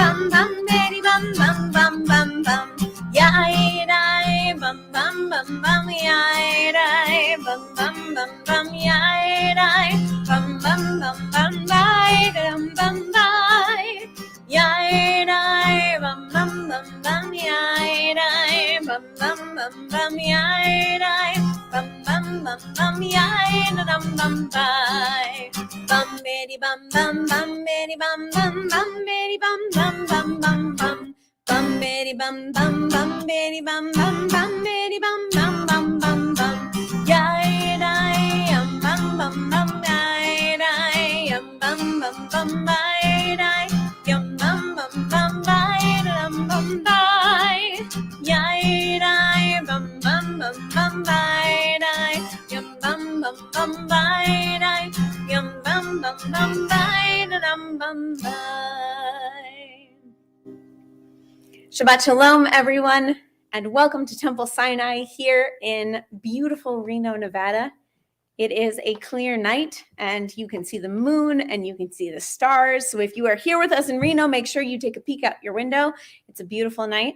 bum bum bidi bum bum bum bum bum. Yai dai bum bum bum bum yai dai bum bum bum bum yai dai bum bum bum bum bai dum bum bai. Yai dai bum bum bum bum yai dai bum bum bum bum yai dai bum bum bum bum yai dum bum bai. Bum bidi bum bum bum bidi bum bum bum bidi bum bum bum bum bum. Bum bidi bum bum bum bidi bum bum bum bidi bum bum bum bum bum. Yai dai bum bum bum yai dai bum bum bum bai dai bum bum bum bai dum bum bai. Yai dai bum bum bum bum bai dai bum bum bum bai dai bum bum bum bai dum bum bai. Shabbat Shalom, everyone, and welcome to Temple Sinai here in beautiful Reno, Nevada. It is a clear night, and you can see the moon, and you can see the stars. So if you are here with us in Reno, make sure you take a peek out your window. It's a beautiful night.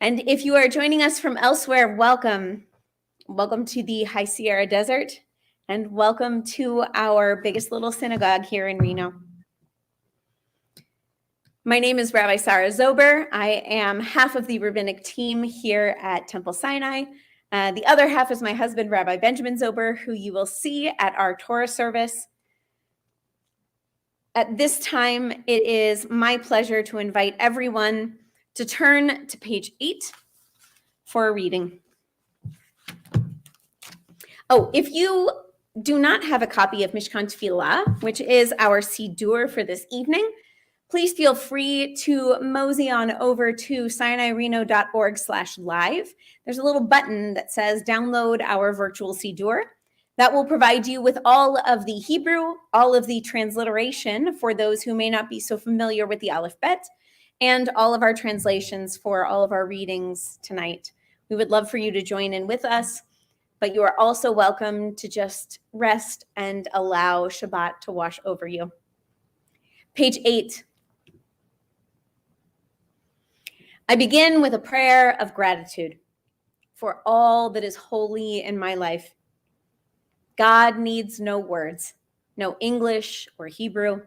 And if you are joining us from elsewhere, welcome. Welcome to the High Sierra Desert, and welcome to our biggest little synagogue here in Reno. My name is Rabbi Sarah Zober. I am half of the rabbinic team here at Temple Sinai. The other half is my husband, Rabbi Benjamin Zober, who you will see at our Torah service. At this time, it is my pleasure to invite everyone to turn to page 8 for a reading. Oh, if you do not have a copy of Mishkan Tefillah, which is our Siddur for this evening, please feel free to mosey on over to sinaireno.org/live. There's a little button that says download our virtual Siddur. That will provide you with all of the Hebrew, all of the transliteration for those who may not be so familiar with the Aleph Bet, and all of our translations for all of our readings tonight. We would love for you to join in with us, but you are also welcome to just rest and allow Shabbat to wash over you. Page 8. I begin with a prayer of gratitude for all that is holy in my life. God needs no words, no English or Hebrew,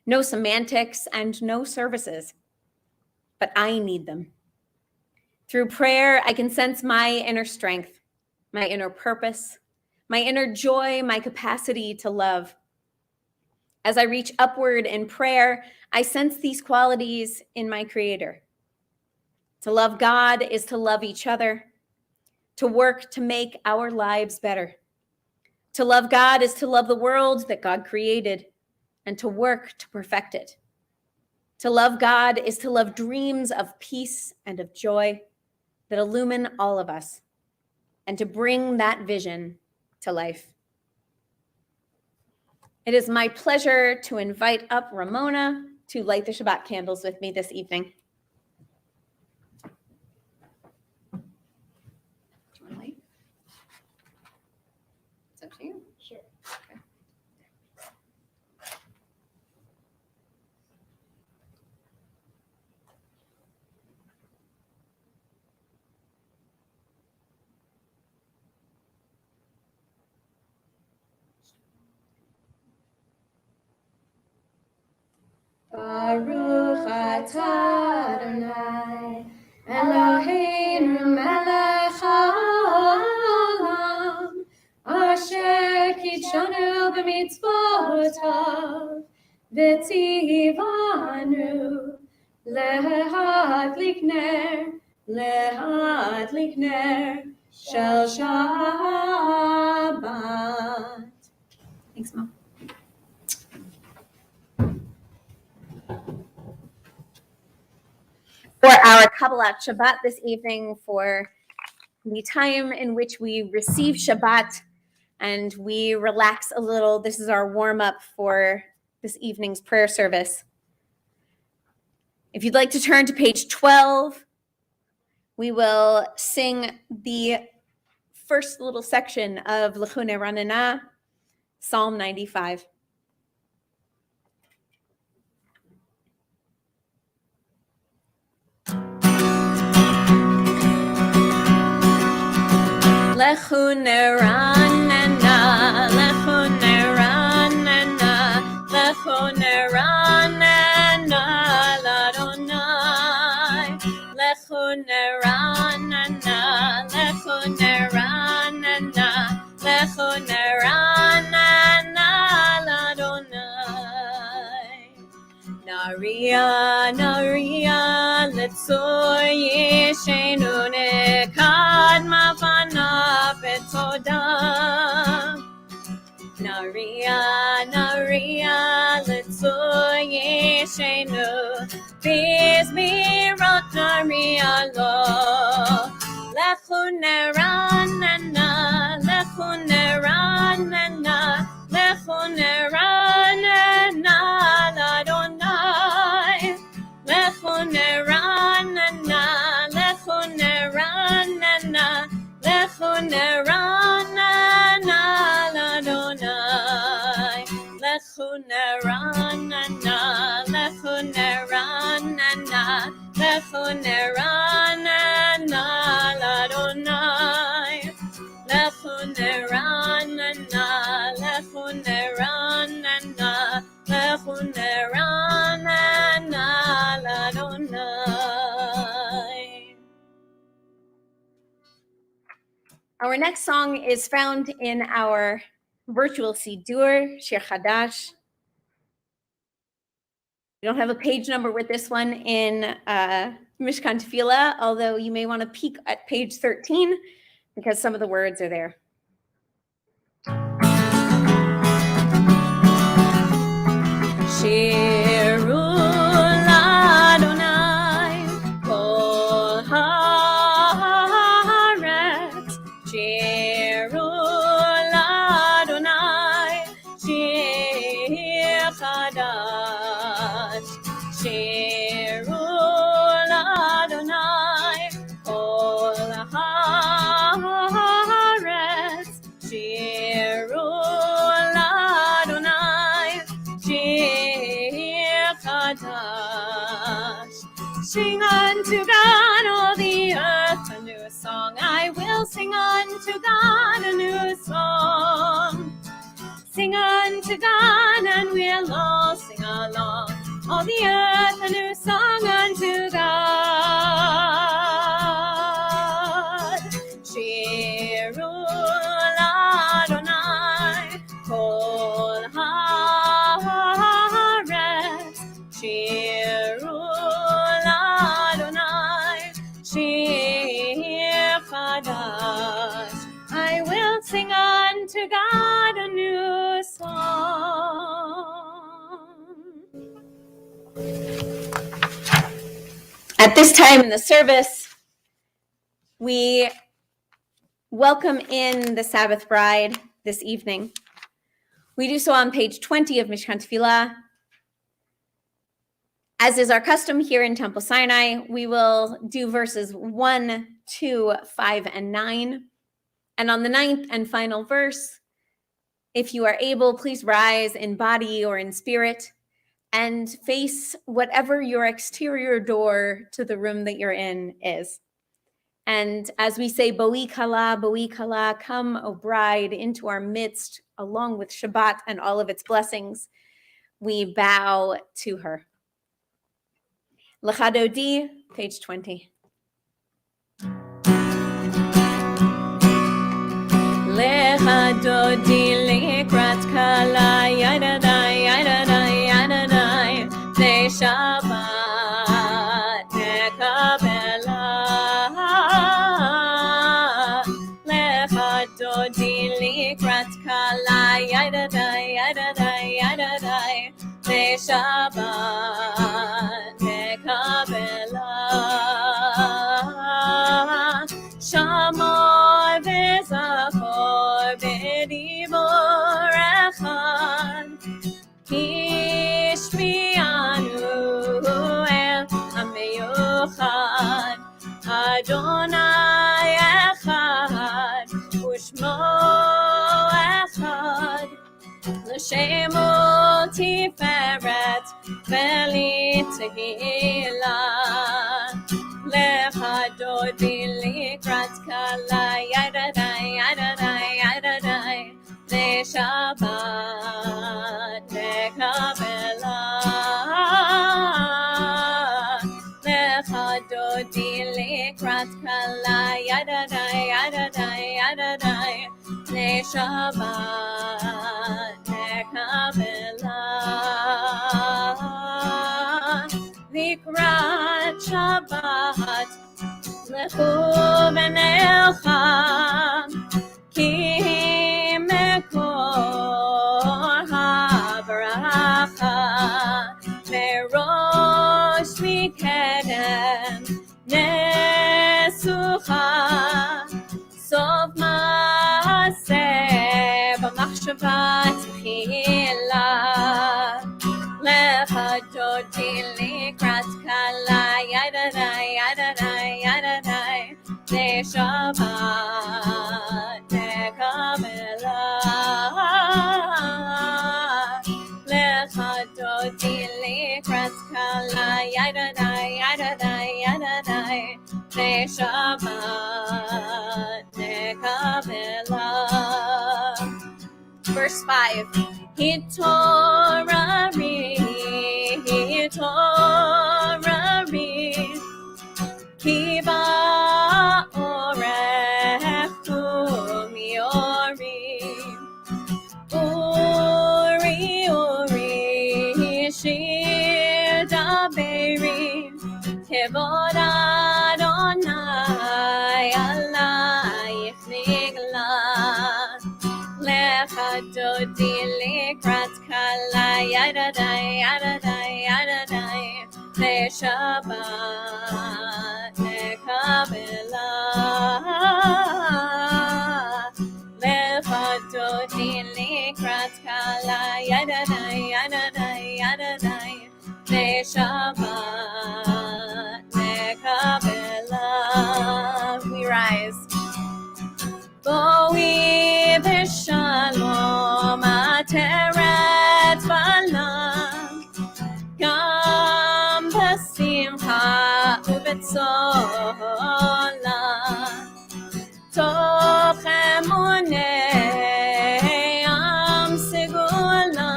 no semantics, and no services, but I need them. Through prayer, I can sense my inner strength, my inner purpose, my inner joy, my capacity to love. As I reach upward in prayer, I sense these qualities in my Creator. To love God is to love each other, to work to make our lives better. To love God is to love the world that God created and to work to perfect it. To love God is to love dreams of peace and of joy that illumine all of us and to bring that vision to life. It is my pleasure to invite up Ramona to light the Shabbat candles with me this evening. It's up to you. Sure. Okay. Baruch atah Adonai Eloheinu melech haolam asher kitshanu b'mitzvotav v'tzivanu lehadlik ner shel Shabbat. Thanks, Mom. For our Kabbalat Shabbat this evening, for the time in which we receive Shabbat and we relax a little. This is our warm-up for this evening's prayer service. If you'd like to turn to page 12, we will sing the first little section of L'chune Ranana, Psalm 95. Lechu neranena, lechu neranena, lechu neranena l'Adonai. Lechu neranena, lechu neranena, lechu neranena l'Adonai. Naria, naria, letzor yeshenu nekad mavana betoda. Naria, naria, letzor yeshenu bizmirot naria lo. Lechu neranena, lechu neranena, lechu neranena l'Adonai. Lechu neranena, lechu neranena, lechu neranena l'Adonai. Lechu neranena, lechu neranena, lechu neranena l'Adonai. Lechu neranena, lechu neranena, lechu neranena l'Adonai. Our next song is found in our virtual Sidur, Shir Chadash. We don't have a page number with this one in Mishkan Tefillah, although you may want to peek at page 13 because some of the words are there. Shiru l'Adonai kol haaretz. Shiru l'Adonai shir chadash. Shiru l'Adonai kol haaretz. Shiru l'Adonai shir chadash. Sing unto God, all the earth, a new song. I will sing unto God a new song. Sing unto God, and we'll all sing along. All the earth, a new song unto God. Shiru l'Adonai kol haaretz. Shiru l'Adonai shir chadash. I will sing unto God a new song. At this time in the service, we welcome in the Sabbath bride this evening. We do so on page 20 of Mishkan Tefillah. As is our custom here in Temple Sinai, we will do verses 1, 2, 5, and 9. And on the 9th and final verse, if you are able, please rise in body or in spirit and face whatever your exterior door to the room that you're in is. And as we say, Boi Kala, come, O bride, into our midst, along with Shabbat and all of its blessings, we bow to her. Lecha Dodi, page 20. Lecha Dodi likrat kala yadadai yadadai yadadai le Shabbat nekabela. Lecha Dodi likrat kala yadadai yadadai yadadai le Shabbat nekabela. Shamor v'zachor b'dibor echad kishmianu el hameyuchad Adonai echad u'shmo echad l'shemo tiferet v'litehila. Lecha Dodi likrat kala yadadai Lecha dodi likrat kala yadadai yadadai yadadai Neshabbat nekabela Likrat Shabbat lechu b'necha Ki mekor habracha Merosh mikedem nesucha Sof ma'aseh b'machshavat tchila Lecha dodi likrat kala yadadai yadadai yadadai Neshabbat nekabela Lecha dodi likrat kala yadadai yadadai yadadai Neshabbat nekabela Verse 5 Hitorari Kiba orech umiori Uri shir daberi Kevod Adonai alayich nigla Lecha dodi likrat kala yadadai yadadai yadadai Neshabbat nekabela Lecha dodi likrat kala yadadai yadadai yadadai Neshabbat nekabela We rise Boi b'shalom ateret balam Gam b'simcha u'b'tzola Toch emunei am segula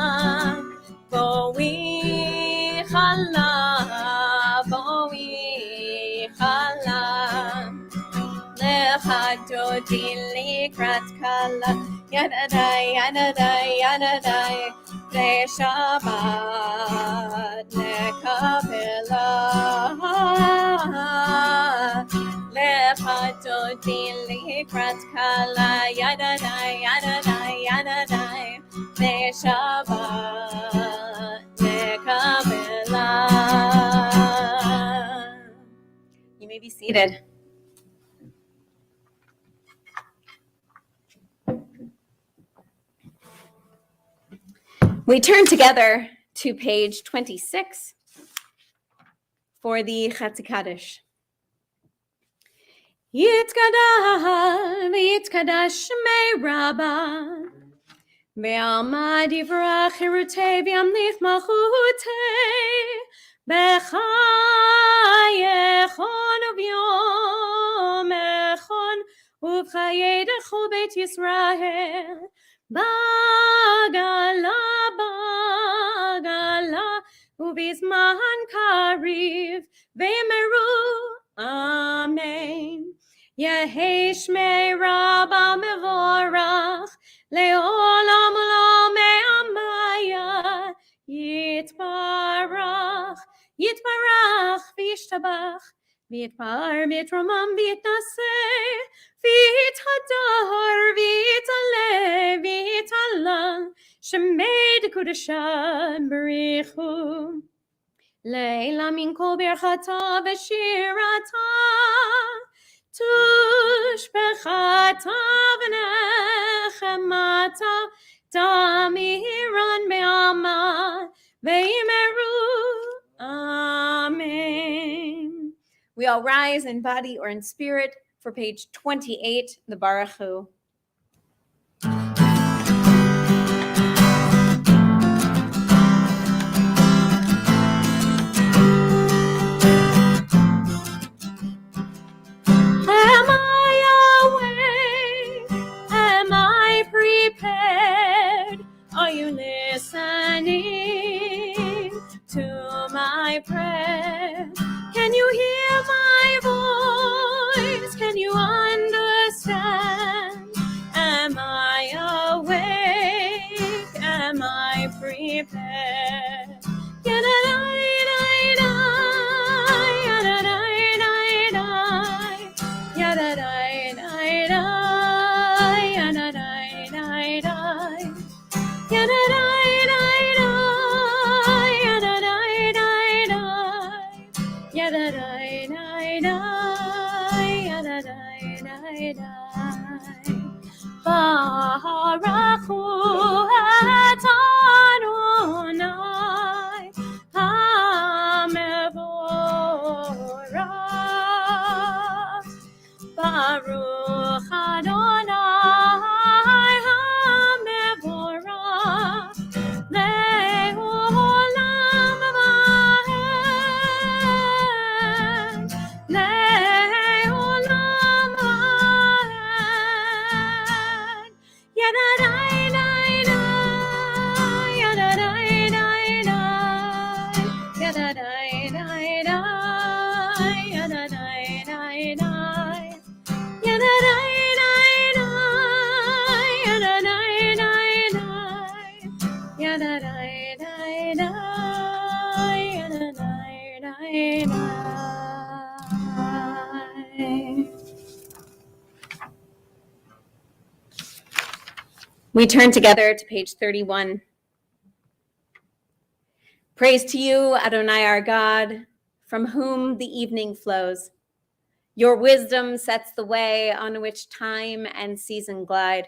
Boi chala Lecha dodi likrat kala Yadadai yadadai yadadai Neshabbat nekabela Lecha dodi likrat kala Yadadai yadadai yadadai Neshabbat nekabela You may be seated. We turn together to page 26 for the Chatzi Kaddish. Yitkadal v'yitkadash shmei Rabbah Ve'alma divrach hirutei v'yamlich malchutei B'chayechon u'b'yom echon u'b'chayei dechol Beit Yisrael Bagala ubizman kariv ve'meru amen Yehi shmei Rabbah mevorach le'olam olam me'amaya yitbarach v'yishtabach v'yitpar v'yitromam v'yitnaseh v'yithadar v'yitaleh v'yitalal shemei dekudashah b'richu leila min kol birchata v'shirata tushbechata v'nechemata damiran be'alma ve'yimeru amen. We all rise in body or in spirit for page 28, the Baruch Hu. Am I awake? Am I prepared? Are you listening to my prayer? Can you hear my voice? Can you understand? Am I awake? Am I prepared? Baruch hu Adonai HaMevorach. Baruch Adonai HaMevorach Le'olam va'ed. Le'olam va'ed. Yadadai-dai-dai, yadadai-dai-dai, yadadai-dai-dai, yadadai-dai-dai, yadadai-dai-dai, yadadai-dai-dai, yadadai-dai-dai. We turn together to page 31. Praise to you, Adonai our God, from whom the evening flows. Your wisdom sets the way on which time and season glide.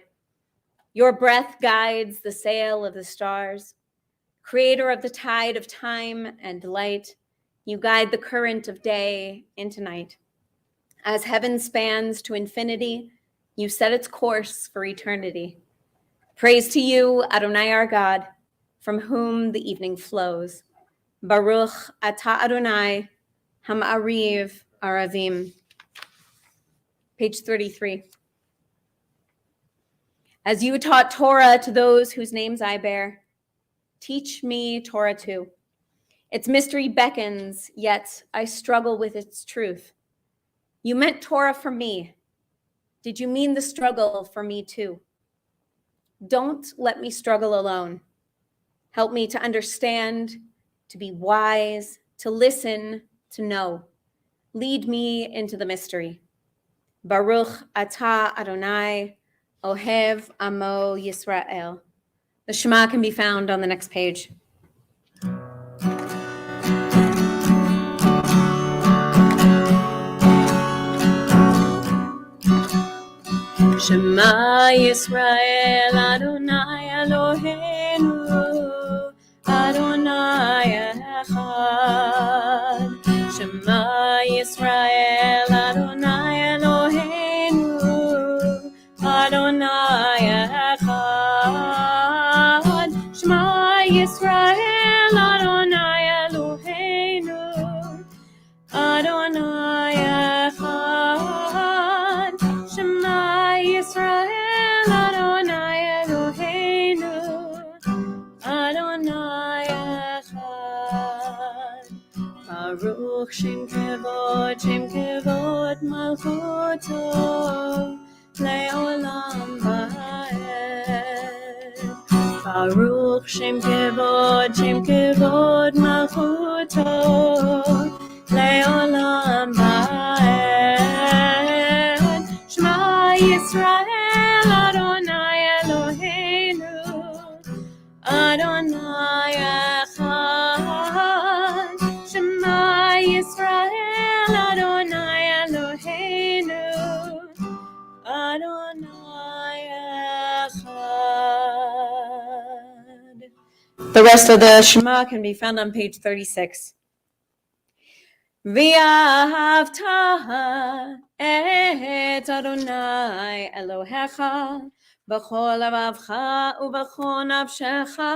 Your breath guides the sail of the stars. Creator of the tide of time and light, you guide the current of day into night. As heaven spans to infinity, you set its course for eternity. Praise to you, Adonai our God, from whom the evening flows. Baruch atah Adonai, Ham'ariv Aravim. Page 33. As you taught Torah to those whose names I bear, teach me Torah too. Its mystery beckons, yet I struggle with its truth. You meant Torah for me. Did you mean the struggle for me too? Don't let me struggle alone. Help me to understand, to be wise, to listen, to know. Lead me into the mystery. Baruch atah Adonai, Ohev Amo Yisrael. The Shema can be found on the next page. Shema Yisrael, Adonai Eloheinu, Adonai Echad. Shema Yisrael, Adonai Eloheinu, Adonai Echad. Shema Yisrael, Adonai Eloheinu, Adonai Echad. Shema Yisrael, Adonai Eloheinu, Adonai Echad. Baruch Shem Kevod Malchuto, Le'olam va'ed. Baruch Shem Kevod Malchuto, Le'olam va'ed. Shema Yisrael, Adonai Eloheinu, Adonai Echad. Shema Yisrael, Adonai Eloheinu, Adonai Echad. The rest of the Shema can be found on page 36. V'ahavta et Adonai Elohecha b'chol lavavcha u'b'chol nafshecha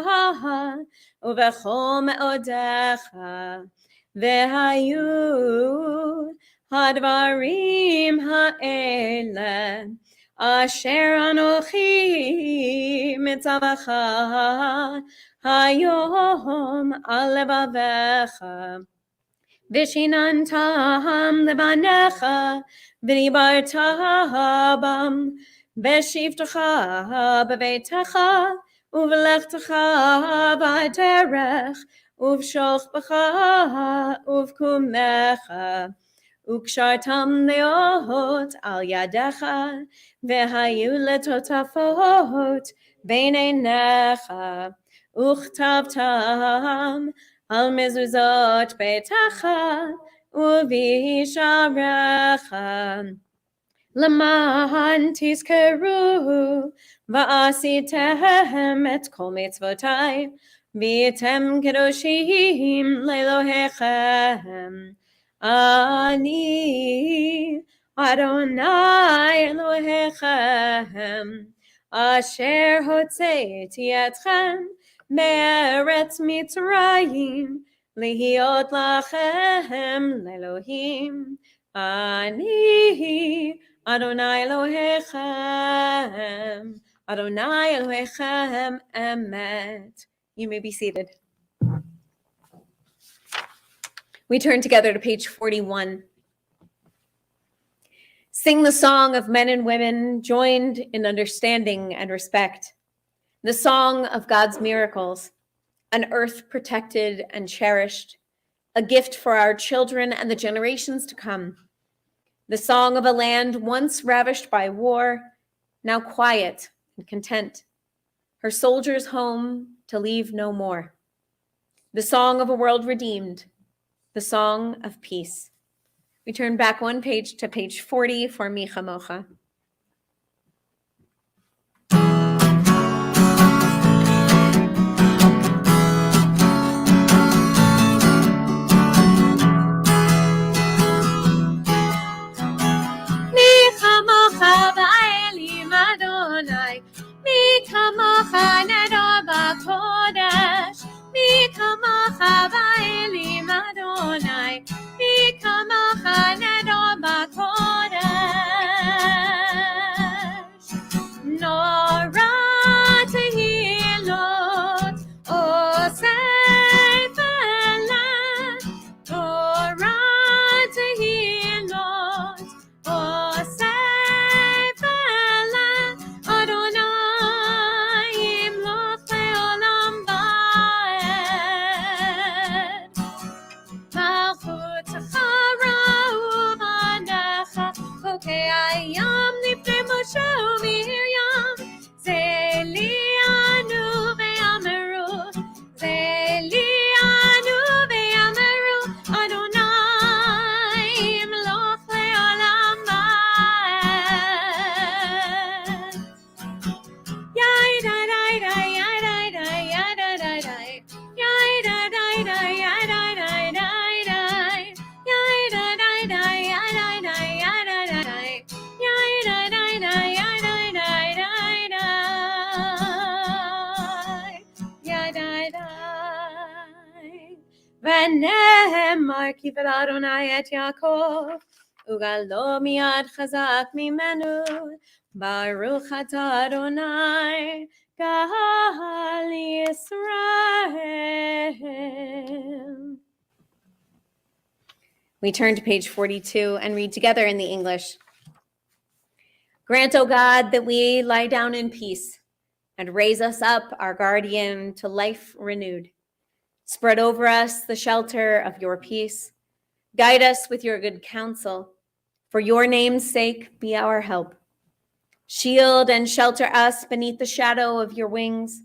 u'b'chol me'odecha v'hayu hadvarim ha'ele asher anochi mitzavacha hayom al levavecha Vishinantam levanecha, v'dibarta bam, v'shivtecha b'veitecha, uv'lechtecha b'derech, uv'shochbecha, uv'kumecha, ukshartam leot al yadecha, v'hayu letotafot beinenecha, uchtavtam al mezuzot beitacha uvisharecha Laman tizkeru va'asitem et kol mitzvotai v'yitem kedoshim lelohechem ani Adonai Elohechem asher hotzeiti etchem me'eretz Mitzrayim lihiot lachem lelohim ani Adonai Elohechem, Adonai Elohechem emet. You may be seated. We turn together to page 41. Sing the song of men and women joined in understanding and respect. The song of God's miracles, an earth protected and cherished, a gift for our children and the generations to come. The song of a land once ravished by war, now quiet and content, her soldiers home to leave no more. The song of a world redeemed, the song of peace. We turn back one page to page 40 for Mi Chamocha. Mi kamocha nedor b'kodesh, mi kamocha ba'elim Adonai, mi kamocha nedor b'kodesh. Nora tehilot osei felet, Nora tehilot osei ayam nifnei Moshe u'Miriam, zelianu ve'yameru, zelianu ve'yameru, Adonai imloch le'olam va'ed. Yai da da da, yai da da, yai da da da, yai da da da, yai da da da, yai da da da, yai da da, yai da da. ונאמר כי אדוני את יעקב וגאלו מיד חזק ממנו ברוך אתה אדוני גאל ישראל. We turn to page 42 and read together in the English. Grant, O God, that we lie down in peace and raise us up, our guardian, to life renewed. Spread over us the shelter of your peace. Guide us with your good counsel. For your name's sake, be our help. Shield and shelter us beneath the shadow of your wings.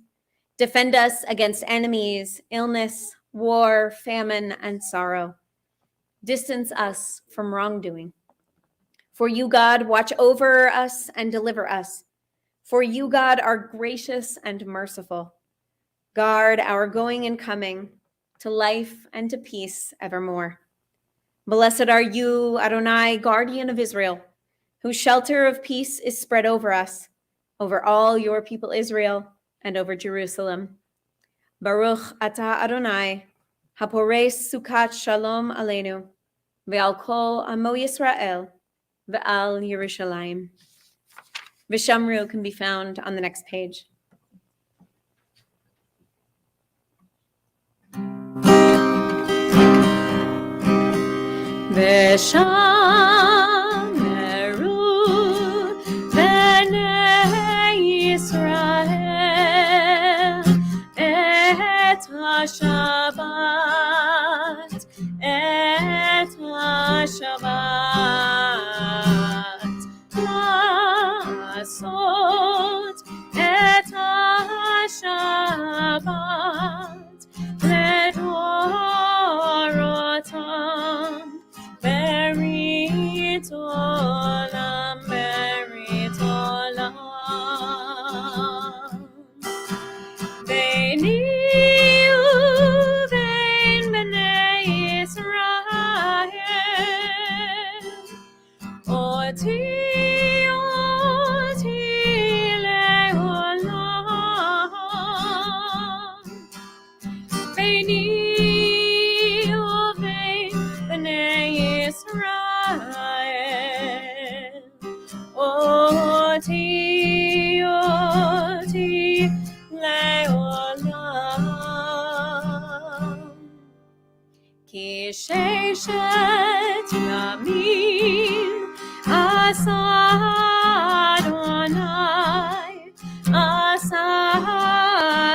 Defend us against enemies, illness, war, famine, and sorrow. Distance us from wrongdoing. For you, God, watch over us and deliver us. For you, God, are gracious and merciful. Guard our going and coming to life and to peace evermore. Blessed are you, Adonai, guardian of Israel, whose shelter of peace is spread over us, over all your people Israel, and over Jerusalem. Baruch atah Adonai, hapores sukat shalom aleinu, ve'al kol amo Yisrael, ve'al Yerushalayim. Vishamru can be found on the next page. ושמרו בני ישראל את השבת, את השבת, לעשות את השבת לדורותם, ברית עולם, ברית עולם. ביני ובין בני ישראל, אותי לעולם. ביני ובין בני ישראל, אותי לעולם. כי ששת ימים עשה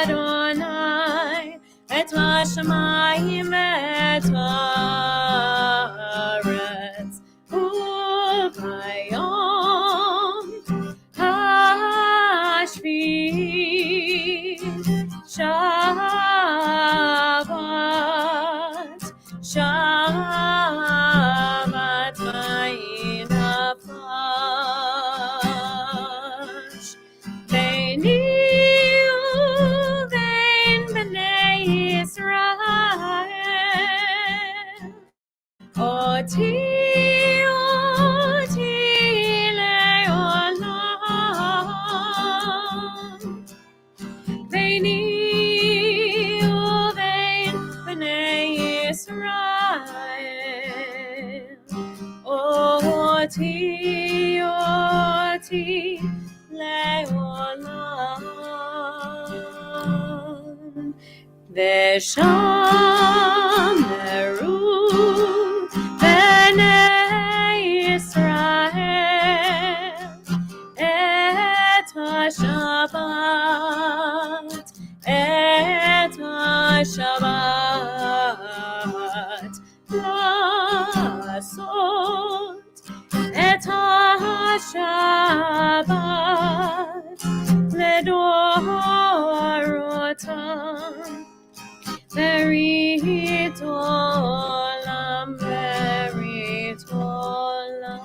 אדוני את השמיים ואת הארץ, וביום השביעי שבת וינפש. ביני ובין בני ישראל, אותי לעולם. ביני ובין בני ישראל, אותי לעולם. ושמרו בני ישראל את השבת, את השבת, לעשות את השבת לדורותם, ברית עולם, ברית עולם.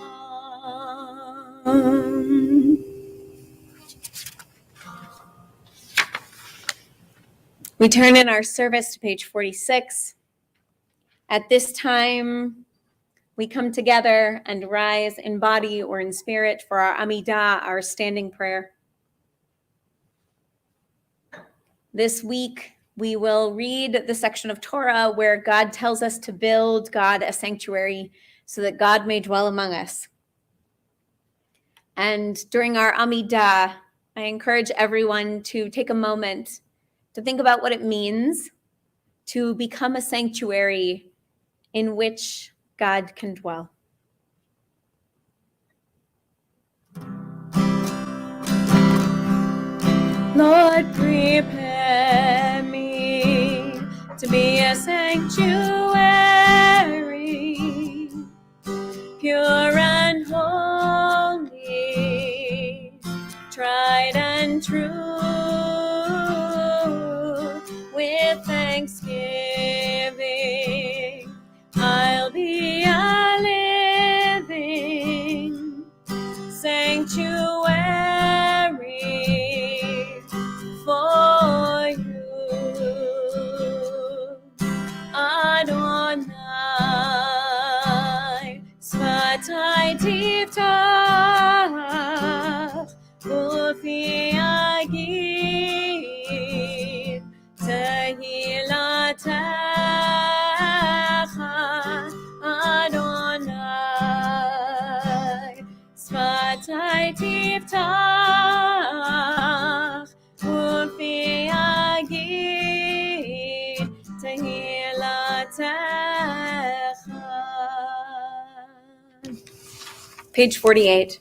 We turn in our service to page 46. At this time, we come together and rise in body or in spirit for our Amidah, our standing prayer. This week, we will read the section of Torah where God tells us to build God a sanctuary so that God may dwell among us. And during our Amidah, I encourage everyone to take a moment to think about what it means to become a sanctuary in which God can dwell. Lord, prepare me to be a sanctuary, pure and holy, tried and true, with thanksgiving. I'll be a living sanctuary for you, Adonai. Sfatai tiftach ufi agid tehilatecha, Adonai. Sfatai tiftach ufi agid tehilatecha. Page 48.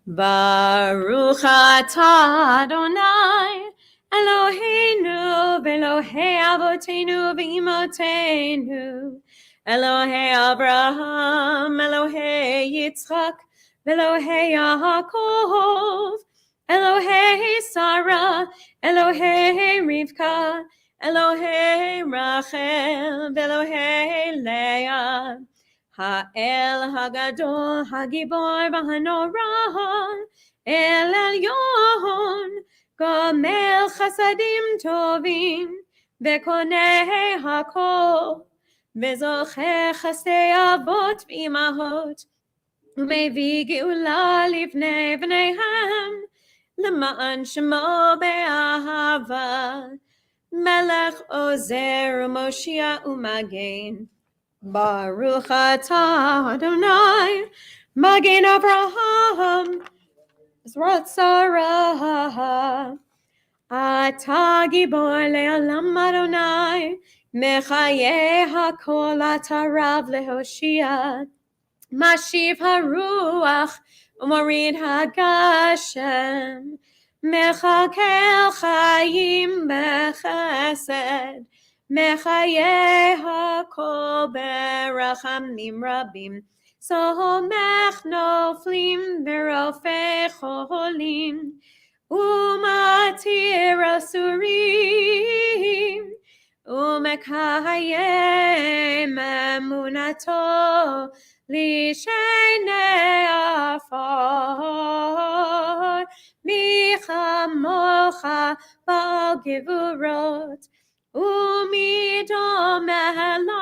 Baruch atah Adonai Eloheinu v'Elohei avoteinu v'imotenu Elohei Abraham Elohei Yitzchak v'Elohei Yaakov Elohei Sarah Elohei Rivka Elohei Rachel v'Elohei Leah Ha'el Hagadol Hagibor V'Hanorah El Elyon Gomel Chasadim Tovim V'Konei Hakol V'Zocheh Chasdei Avot V'Imahot U'Mevi Geula Livnei V'neihem L'ma'an Shemo Be'ahava Melech Ozer U'Moshia U'Magen Baruch atah Adonai, Magen Avraham, Zrat Sarah, Atah Gibor Le'olam Adonai, Mechaye HaKol Atah Rav Lehoshia, Mashiv HaRuach, Umorid HaGashem, Mechakel Chayim Bechesed, Mechaye HaKol Berachamim Rabim, Somech Noflim Berofei Cholim, Umatir Asurim, Umekayem Emunato, Lishenei Afar, Michamocha Bal Gevurot, Umido Melach,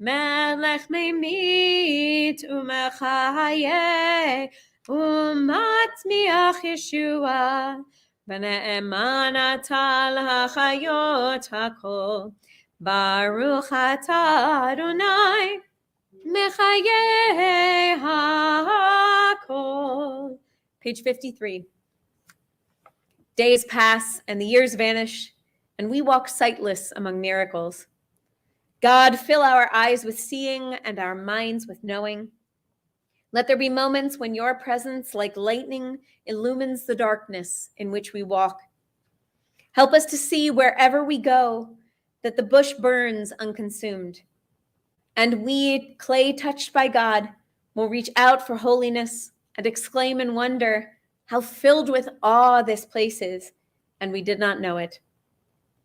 Melech Memit Umechaye, Umatmiach Yeshua, B'ne'eman Atal HaChayot HaKol, Baruch atah Adonai, Mechaye HaKol. Page 53. Days pass and the years vanish, and we walk sightless among miracles. God, fill our eyes with seeing and our minds with knowing. Let there be moments when your presence, like lightning, illumines the darkness in which we walk. Help us to see wherever we go that the bush burns unconsumed. And we, clay touched by God, will reach out for holiness and exclaim in wonder, how filled with awe this place is, and we did not know it.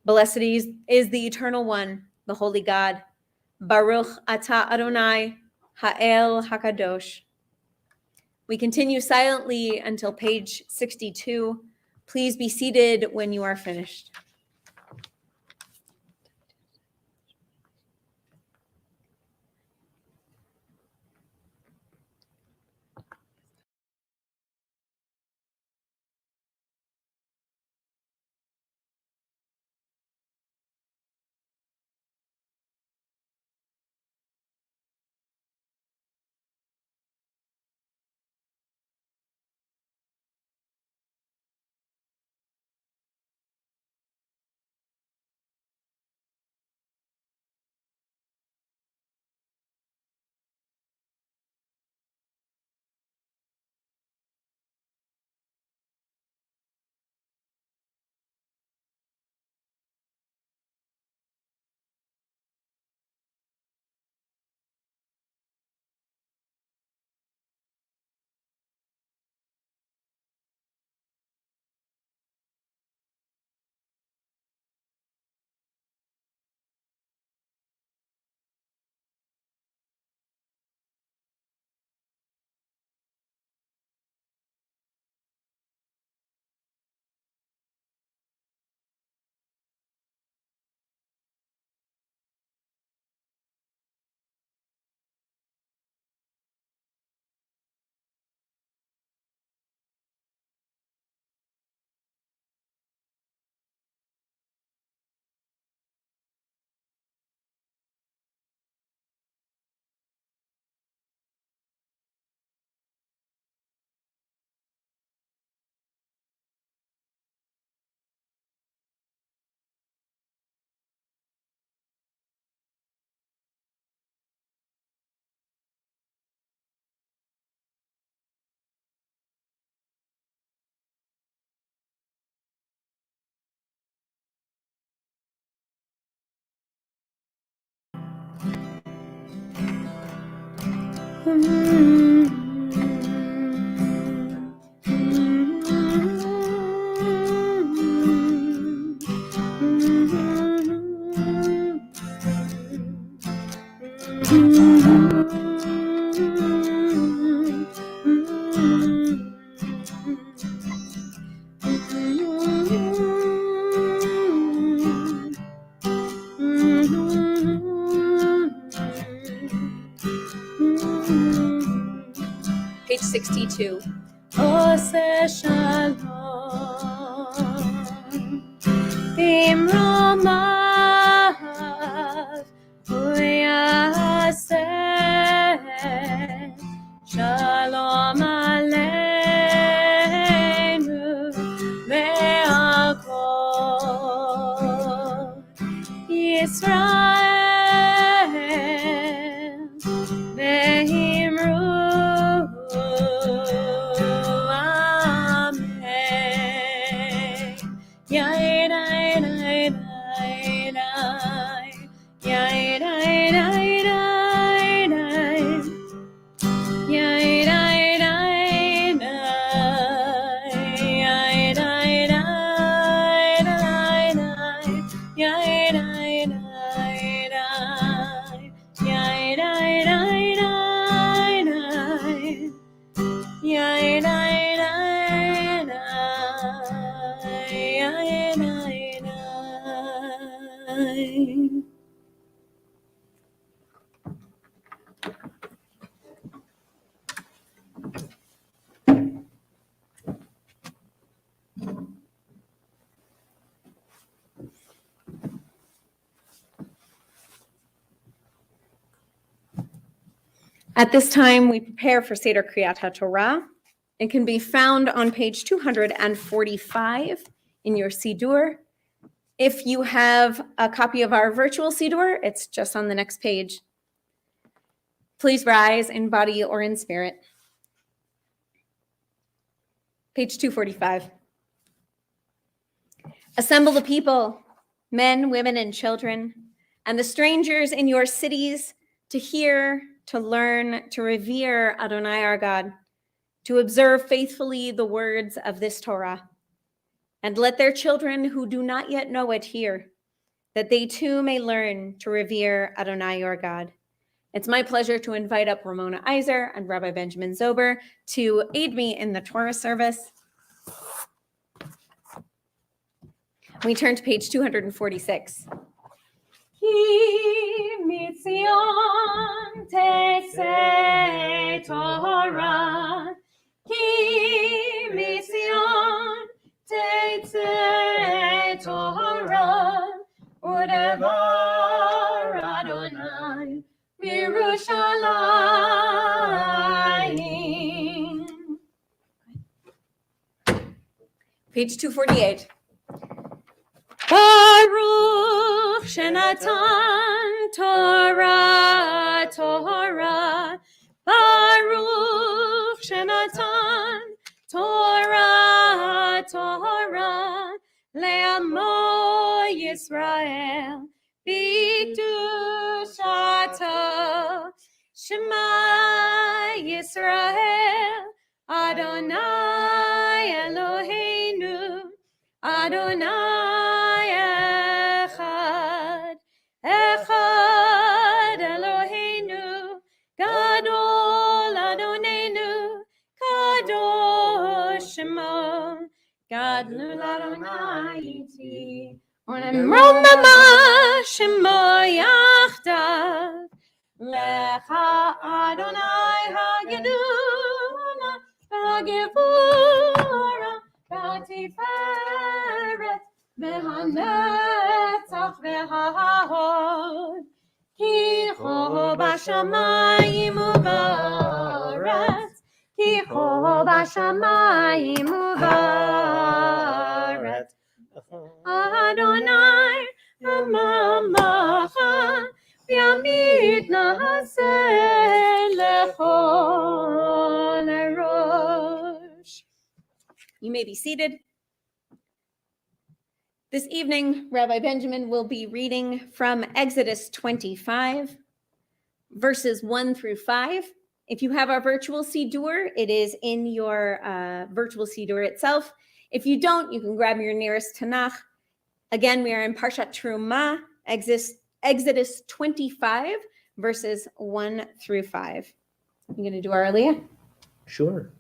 Blessed is the Eternal One, the Holy God. Baruch atah Adonai, Ha'el HaKadosh. We continue silently until page 62. Please be seated when you are finished. Page 62. Ose shalom bimromav uyaseh shalom aleinu ve'al kol Yisrael ve'imru At this time, we prepare for Seder Kriyat HaTorah. It can be found on page 245 in your Siddur. If you have a copy of our virtual Siddur, it's just on the next page. Please rise in body or in spirit. Page 245. Assemble the people, men, women, and children, and the strangers in your cities to hear, to learn, to revere Adonai our God, to observe faithfully the words of this Torah. And let their children who do not yet know it hear, that they too may learn to revere Adonai your God. It's my pleasure to invite up Naomi Eiser and Rabbi Benjamin Zober to aid me in the Torah service. We turn to page 246. Ki mitzion tetzeh Torah, Ki mitzion tetzeh Torah, udevar Adonai Yerushalayim. Page 248. Baruch Shenatan Torah, Torah. Baruch Shenatan Torah, Torah. Le'amo Yisrael b'kedushato. Shema Yisrael Adonai Eloheinu Adonai Echad, Echad Eloheinu, Gadol Adonenu, Kadosh Shemo, Gadol Adonai Iti, Unemrom Mama Shemo Yachdav, Lecha Adonai Hageduna, Hagevura, Tiferet v'hanetzach v'hahod ki cho b'shamayim u'ba'aretz ki cho b'shamayim u'ba'aretz Adonai amamacha v'yamid na'aseh lechol erosh. You may be seated. This evening, Rabbi Benjamin will be reading from Exodus 25, verses 1 through 5, If you have our virtual Siddur, it is in your virtual Siddur itself. If you don't, you can grab your nearest Tanakh. Again, we are in Parshat Truma, Exodus 25, verses 1 through 5. You going to do our Aliyah? Sure.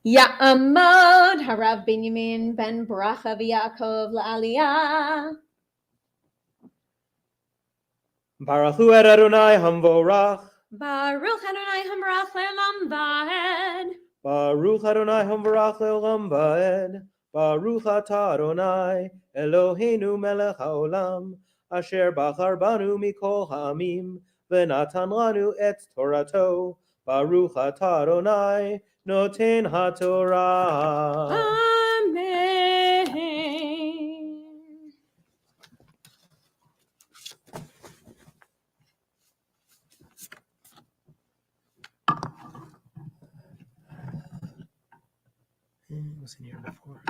Ya'amod harav Binyamin ben Bracha v'Yaakov la'aliyah. Baruch hu et Adonai hamvorach. Baruch Adonai hamrach le'olam va'ed. Baruch Adonai hamvorach le'olam va'ed. Baruch atah Adonai Eloheinu melech haolam asher bachar banu mikol ha'amim v'natan lanu et Torato. Baruch atah Adonai noten haTorah. Amen. Was in here before.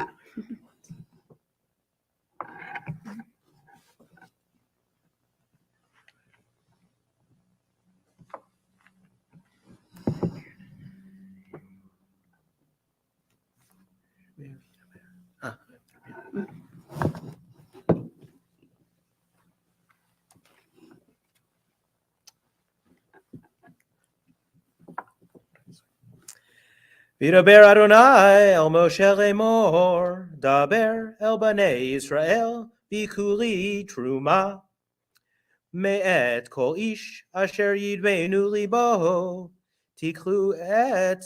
V'daber Adonai el Moshe lemor, daber el bnei Yisrael v'kuli truma, me'et kol ish asher yidbenu libo, tiklu et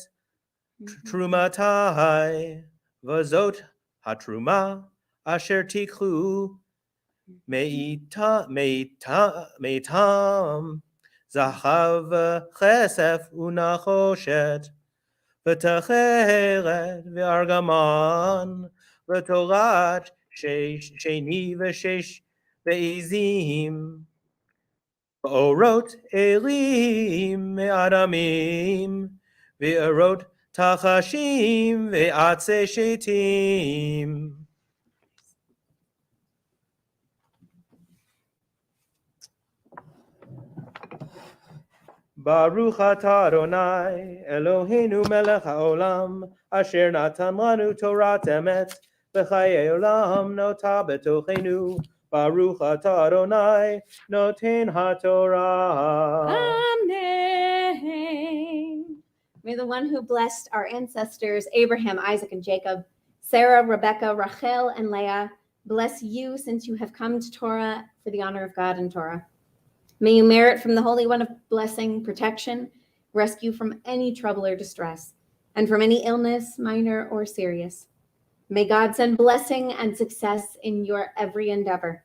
trumatai, v'zot hatruma asher tiklu meitam zahav chesef unachoshet. V'tacheret v'argaman v'torat sheni v'shesh be'ezim v'orot elim me'adamim v'orot tachashim v'atze shetim. Baruch atah Adonai Eloheinu melech haolam asher natan lanu Torat emet v'chayei olam nota betochenu. Baruch atah Adonai noten haTorah. Amen. May the one who blessed our ancestors, Abraham, Isaac, and Jacob, Sarah, Rebecca, Rachel, and Leah, bless you since you have come to Torah for the honor of God and Torah. May you merit from the Holy One of blessing, protection, rescue from any trouble or distress, and from any illness, minor or serious. May God send blessing and success in your every endeavor,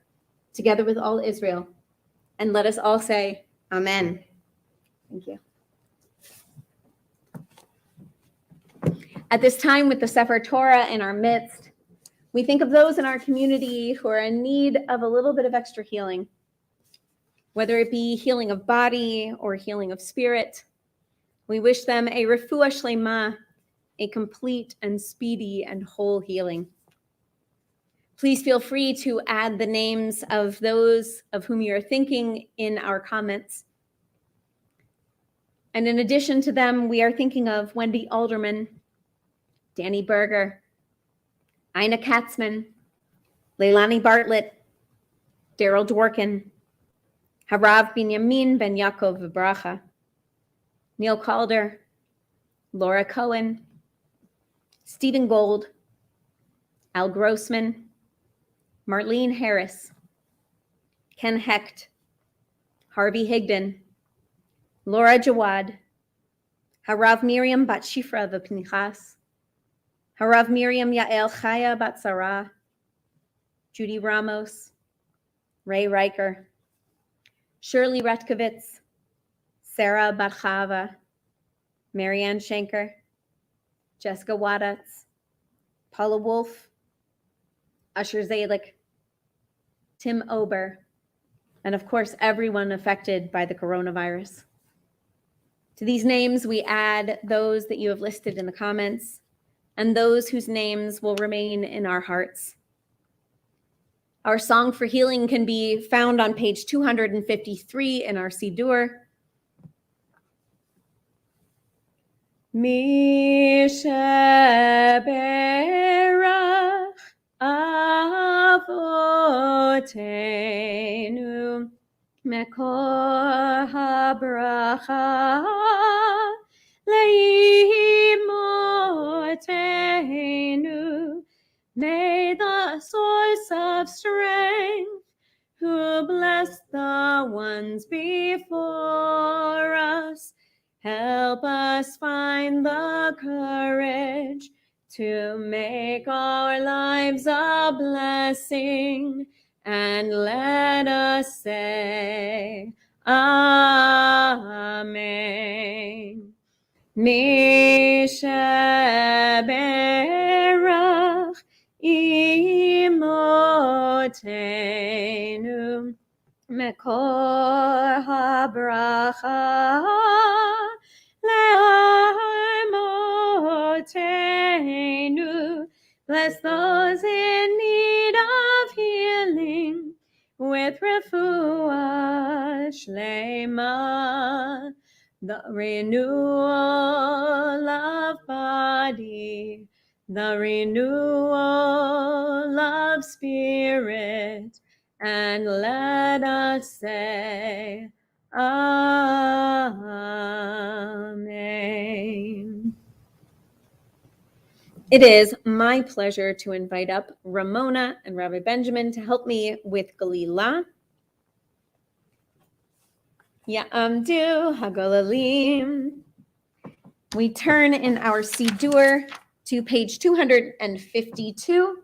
together with all Israel. And let us all say, Amen. Thank you. At this time, with the Sefer Torah in our midst, we think of those in our community who are in need of a little bit of extra healing. Whether it be healing of body or healing of spirit, we wish them a refuah shlema, a complete and speedy and whole healing. Please feel free to add the names of those of whom you are thinking in our comments. And in addition to them, we are thinking of Wendy Alderman, Danny Berger, Ina Katzman, Leilani Bartlett, Daryl Dworkin, Harav Binyamin ben Yaakov V'Bracha, Neil Calder, Laura Cohen, Stephen Gold, Al Grossman, Marlene Harris, Ken Hecht, Harvey Higdon, Laura Jawad, Harav Miriam bat Shifra v'Pinchas, Harav Miriam Yael Chaya bat Sarah, Judy Ramos, Ray Riker, Shirley Retkovitz, Sarah Batchava, Marianne Schenker, Jessica Wadatz, Paula Wolf, Usher Zalik, Tim Ober, and of course, everyone affected by the coronavirus. To these names, we add those that you have listed in the comments and those whose names will remain in our hearts. Our song for healing can be found on page 253 in our Siddur. Mi sheberach avotenu mekor habracha leimotenu. May the source of strength, who blessed the ones before us, help us find the courage to make our lives a blessing, and let us say, Amen. Mi sheberach imotenu mekor habracha le'amotenu. Bless those in need of healing with refuah shlema, the renewal of body, the renewal of spirit, and let us say, Amen. It is my pleasure to invite up Ramona and Rabbi Benjamin to help me with Galila. Ya'amdu hagolalim. We turn in our Sidur to page 252.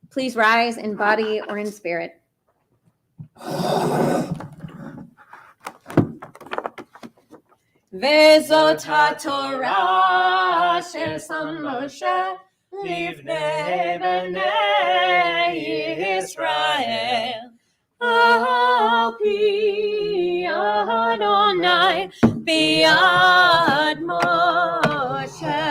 Please rise in body or in spirit. Vezot HaTorah asher sam Moshe livnei bnei Yisrael al pi Adonai biyad Moshe.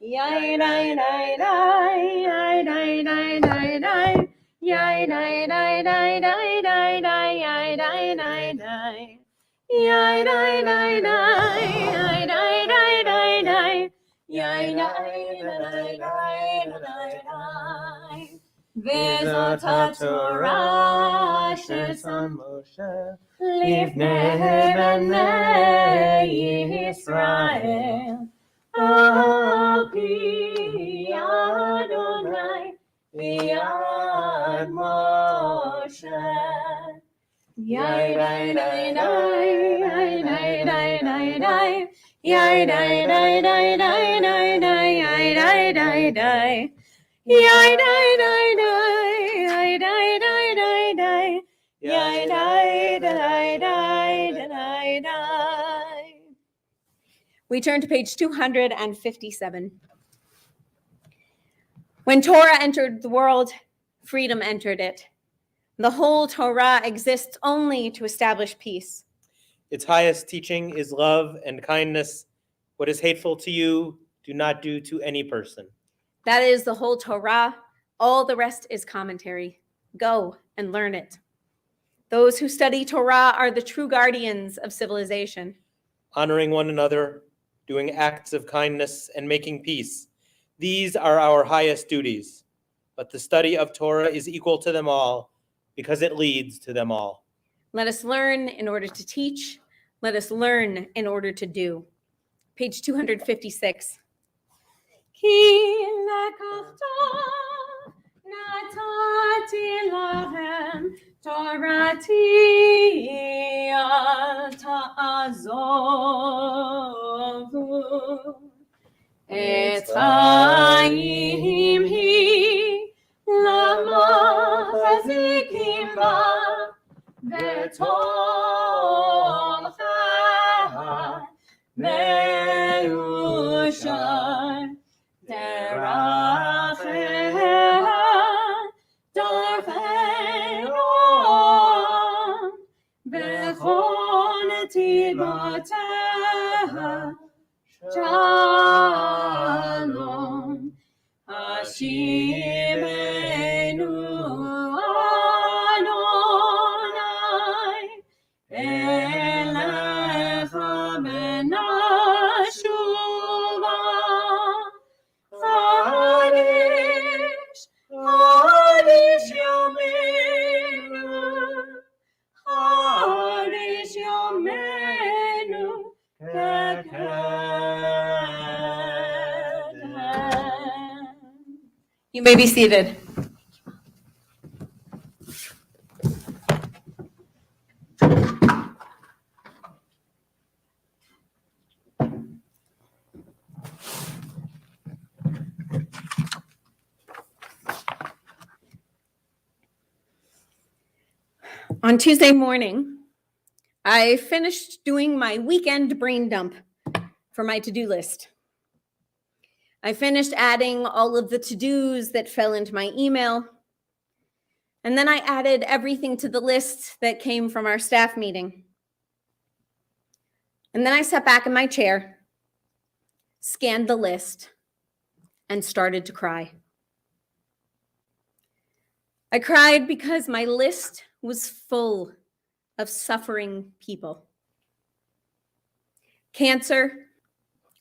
Yai dai dai dai, yai dai dai dai dai, yai dai dai dai dai dai dai, yai dai dai dai. Yai dai dai dai, yai dai dai dai dai, yai dai dai dai dai dai. Vezot HaTorah asher sam Moshe livnei bnei Yisrael al pi Adonai biyad Moshe. Yai dai dai dai, yai dai dai dai dai, yai dai dai dai dai dai dai, yai dai dai dai, yai dai dai dai, yai dai dai dai dai, yai dai dai dai dai dai. We turn to page 257. When Torah entered the world, freedom entered it. The whole Torah exists only to establish peace. Its highest teaching is love and kindness. What is hateful to you, do not do to any person. That is the whole Torah. All the rest is commentary. Go and learn it. Those who study Torah are the true guardians of civilization. Honoring one another, doing acts of kindness, and making peace. These are our highest duties. But the study of Torah is equal to them all, because it leads to them all. Let us learn in order to teach. Let us learn in order to do. Page 256. Ki lekachta natati lahem Torati al ta'azovu et chaim hi lama chazikim ba v'tolcha me'ushar deracheh darfenom v'chol netivoteha Shalom, Hashimenu Adonai, Elecha Menashe You may be seated. On Tuesday morning, I finished doing my weekend brain dump for my to-do list. I finished adding all of the to-dos that fell into my email. And then I added everything to the list that came from our staff meeting. And then I sat back in my chair, scanned the list, and started to cry. I cried because my list was full of suffering people. Cancer,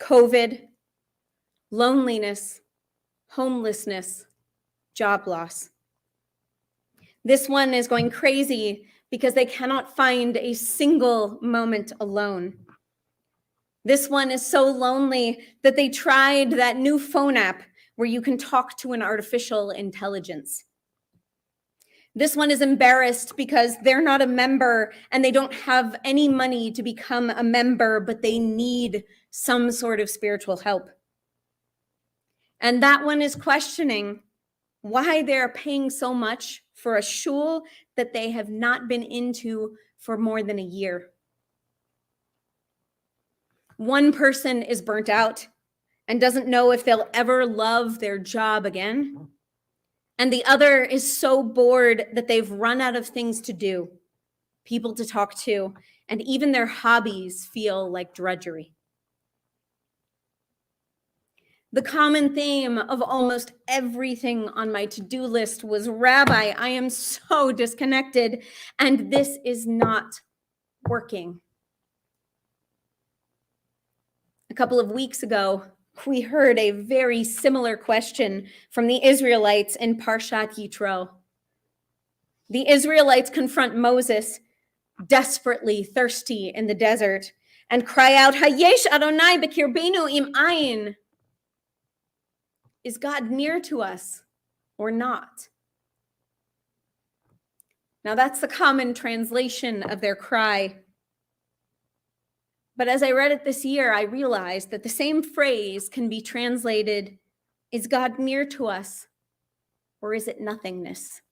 COVID, loneliness, homelessness, job loss. This one is going crazy because they cannot find a single moment alone. This one is so lonely that they tried that new phone app where you can talk to an artificial intelligence. This one is embarrassed because they're not a member and they don't have any money to become a member, but they need some sort of spiritual help. And that one is questioning why they're paying so much for a shul that they have not been into for more than a year. One person is burnt out and doesn't know if they'll ever love their job again. And the other is so bored that they've run out of things to do, people to talk to, and even their hobbies feel like drudgery. The common theme of almost everything on my to-do list was, Rabbi, I am so disconnected, and this is not working. A couple of weeks ago, we heard a very similar question from the Israelites in Parshat Yitro. The Israelites confront Moses, desperately thirsty in the desert, and cry out, Hayesh Adonai b'kirbeinu im ayin. Is God near to us or not? Now that's the common translation of their cry. But as I read it this year, I realized that the same phrase can be translated, is God near to us, or is it nothingness?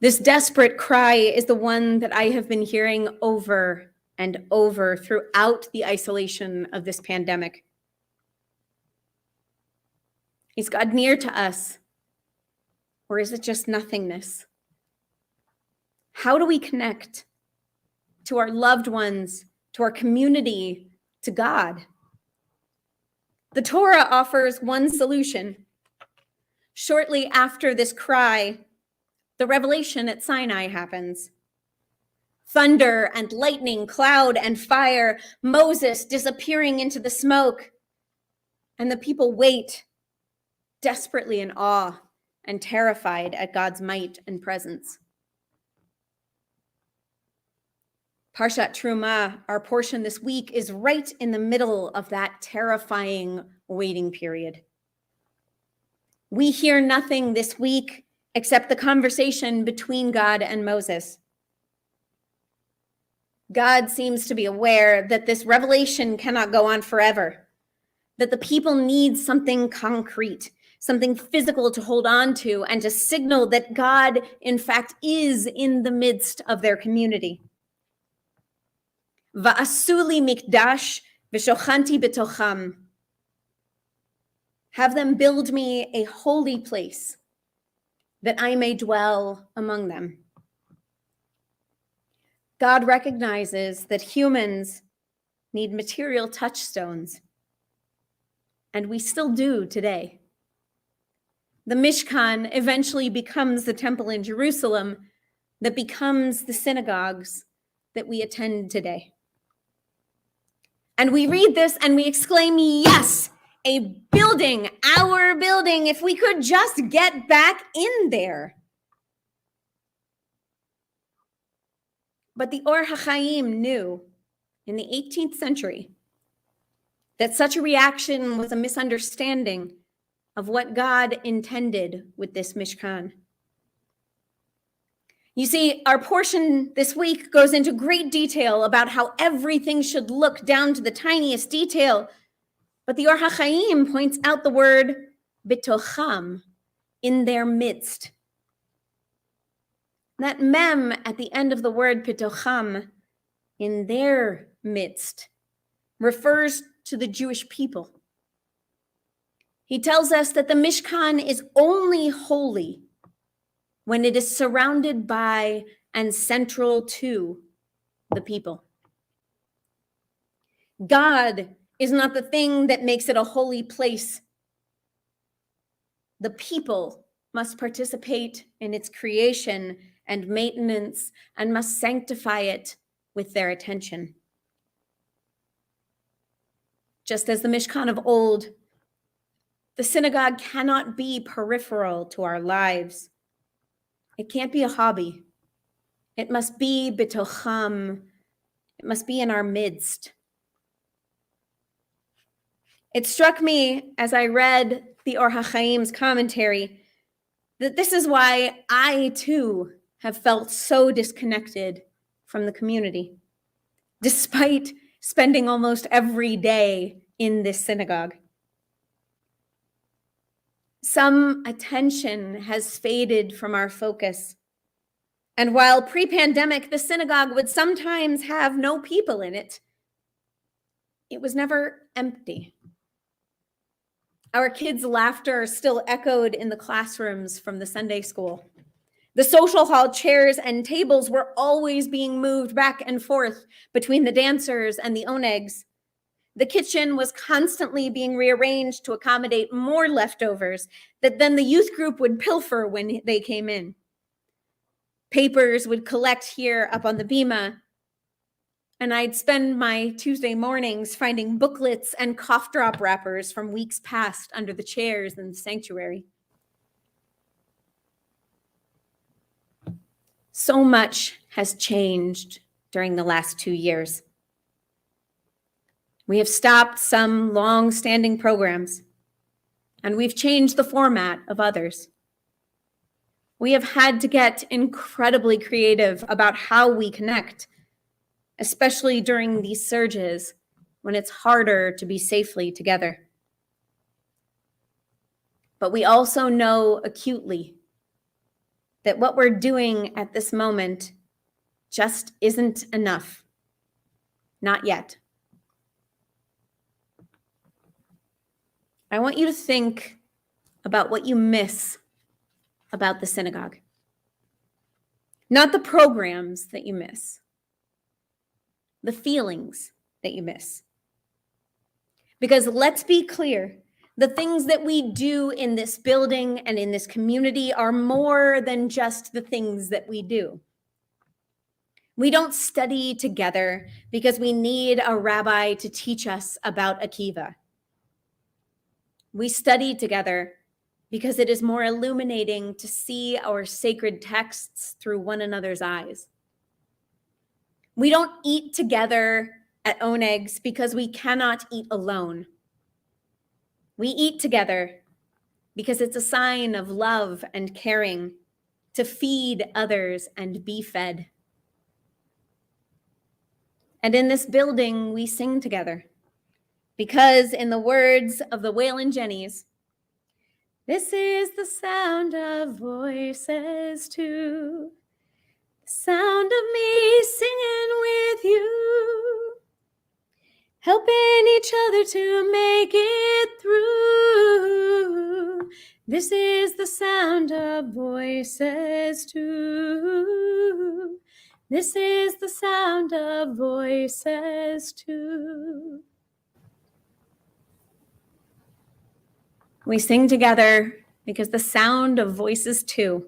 This desperate cry is the one that I have been hearing over and over throughout the isolation of this pandemic. Is God near to us, or is it just nothingness? How do we connect to our loved ones, to our community, to God? The Torah offers one solution. Shortly after this cry, the revelation at Sinai happens. Thunder and lightning, cloud and fire, Moses disappearing into the smoke, and the people wait desperately in awe and terrified at God's might and presence. Parshat Truma, our portion this week, is right in the middle of that terrifying waiting period. We hear nothing this week except the conversation between God and Moses. God seems to be aware that this revelation cannot go on forever, that the people need something concrete, something physical to hold on to and to signal that God, in fact, is in the midst of their community. Va'asuli mikdash v'shochanti betocham. Have them build me a holy place that I may dwell among them. God recognizes that humans need material touchstones, and we still do today. The Mishkan eventually becomes the temple in Jerusalem that becomes the synagogues that we attend today. And we read this and we exclaim, yes, a building, our building, if we could just get back in there. But the Or HaChaim knew in the 18th century that such a reaction was a misunderstanding of what God intended with this Mishkan. You see, our portion this week goes into great detail about how everything should look down to the tiniest detail, but the Or HaChaim points out the word bitocham, in their midst. That mem at the end of the word bitocham, in their midst, refers to the Jewish people. He tells us that the Mishkan is only holy when it is surrounded by and central to the people. God is not the thing that makes it a holy place. The people must participate in its creation and maintenance and must sanctify it with their attention. Just as the Mishkan of old, the synagogue cannot be peripheral to our lives. It can't be a hobby. It must be bitocham. It must be in our midst. It struck me as I read the Or HaChaim's commentary that this is why I too have felt so disconnected from the community, despite spending almost every day in this synagogue. Some attention has faded from our focus. And while pre-pandemic, the synagogue would sometimes have no people in it, it was never empty. Our kids' laughter still echoed in the classrooms from the Sunday school. The social hall chairs and tables were always being moved back and forth between the dancers and the onegs. The kitchen was constantly being rearranged to accommodate more leftovers that then the youth group would pilfer when they came in. Papers would collect here up on the bima, and I'd spend my Tuesday mornings finding booklets and cough drop wrappers from weeks past under the chairs in the sanctuary. So much has changed during the last 2 years. We have stopped some long-standing programs, and we've changed the format of others. We have had to get incredibly creative about how we connect, especially during these surges when it's harder to be safely together. But we also know acutely that what we're doing at this moment just isn't enough. Not yet. I want you to think about what you miss about the synagogue. Not the programs that you miss, the feelings that you miss. Because let's be clear, the things that we do in this building and in this community are more than just the things that we do. We don't study together because we need a rabbi to teach us about Akiva. We study together because it is more illuminating to see our sacred texts through one another's eyes. We don't eat together at Oneg's because we cannot eat alone. We eat together because it's a sign of love and caring to feed others and be fed. And in this building, we sing together because, in the words of the Waylon Jennings, this is the sound of voices too, the sound of me singing with you, helping each other to make it through. This is the sound of voices too. This is the sound of voices too. We sing together because the sound of voices too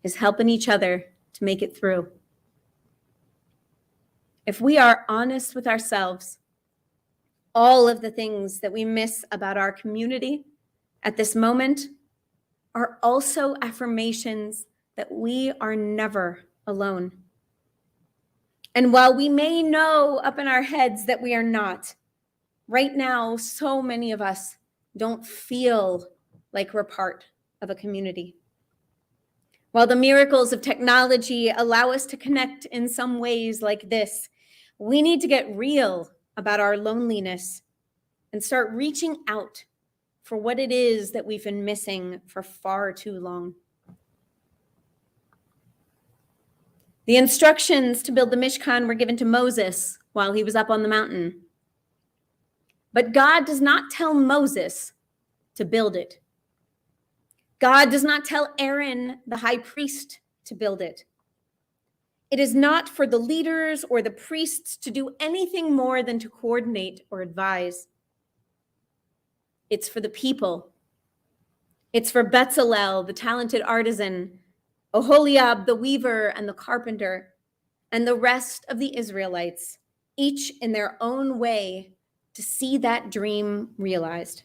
is helping each other to make it through. If we are honest with ourselves, all of the things that we miss about our community at this moment are also affirmations that we are never alone. And while we may know up in our heads that we are not, Right now, so many of us don't feel like we're part of a community. While the miracles of technology allow us to connect in some ways like this, we need to get real about our loneliness and start reaching out for what it is that we've been missing for far too long. The instructions to build the Mishkan were given to Moses while he was up on the mountain. But God does not tell Moses to build it. God does not tell Aaron, the high priest, to build it. It is not for the leaders or the priests to do anything more than to coordinate or advise. It's for the people. It's for Bezalel, the talented artisan, Oholiab, the weaver and the carpenter, and the rest of the Israelites, each in their own way, to see that dream realized.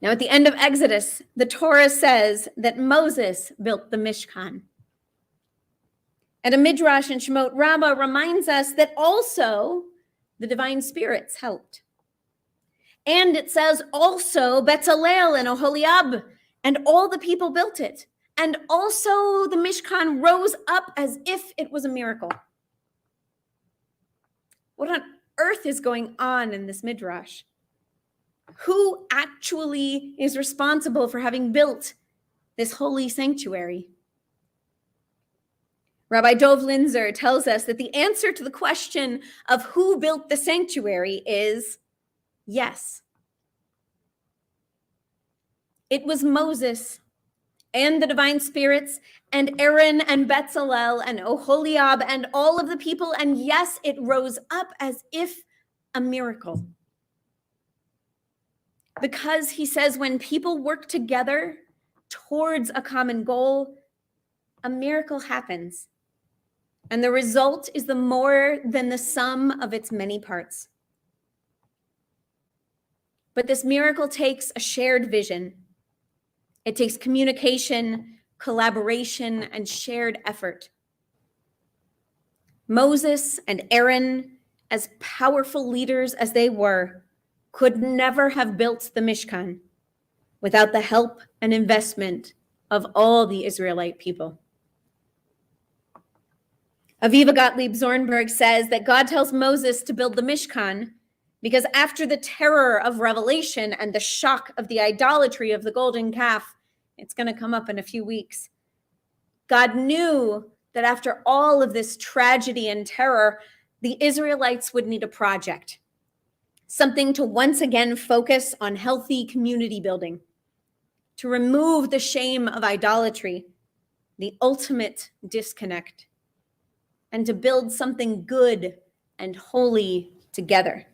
Now, at the end of Exodus, the Torah says that Moses built the Mishkan. And a Midrash in Shemot Rabbah reminds us that also the divine spirits helped. And it says also Bezalel and Oholiab and all the people built it. And also the Mishkan rose up as if it was a miracle. What on earth is going on in this Midrash? Who actually is responsible for having built this holy sanctuary? Rabbi Dov Linzer tells us that the answer to the question of who built the sanctuary is yes. It was Moses and the divine spirits and Aaron and Bezalel and Oholiab and all of the people. And yes, it rose up as if a miracle. Because he says when people work together towards a common goal, a miracle happens. And the result is the more than the sum of its many parts. But this miracle takes a shared vision. It takes communication, collaboration, and shared effort. Moses and Aaron, as powerful leaders as they were, could never have built the Mishkan without the help and investment of all the Israelite people. Aviva Gottlieb Zornberg says that God tells Moses to build the Mishkan because after the terror of Revelation and the shock of the idolatry of the golden calf, it's going to come up in a few weeks, God knew that after all of this tragedy and terror, the Israelites would need a project. Something to once again focus on healthy community building, to remove the shame of idolatry, the ultimate disconnect, and to build something good and holy together.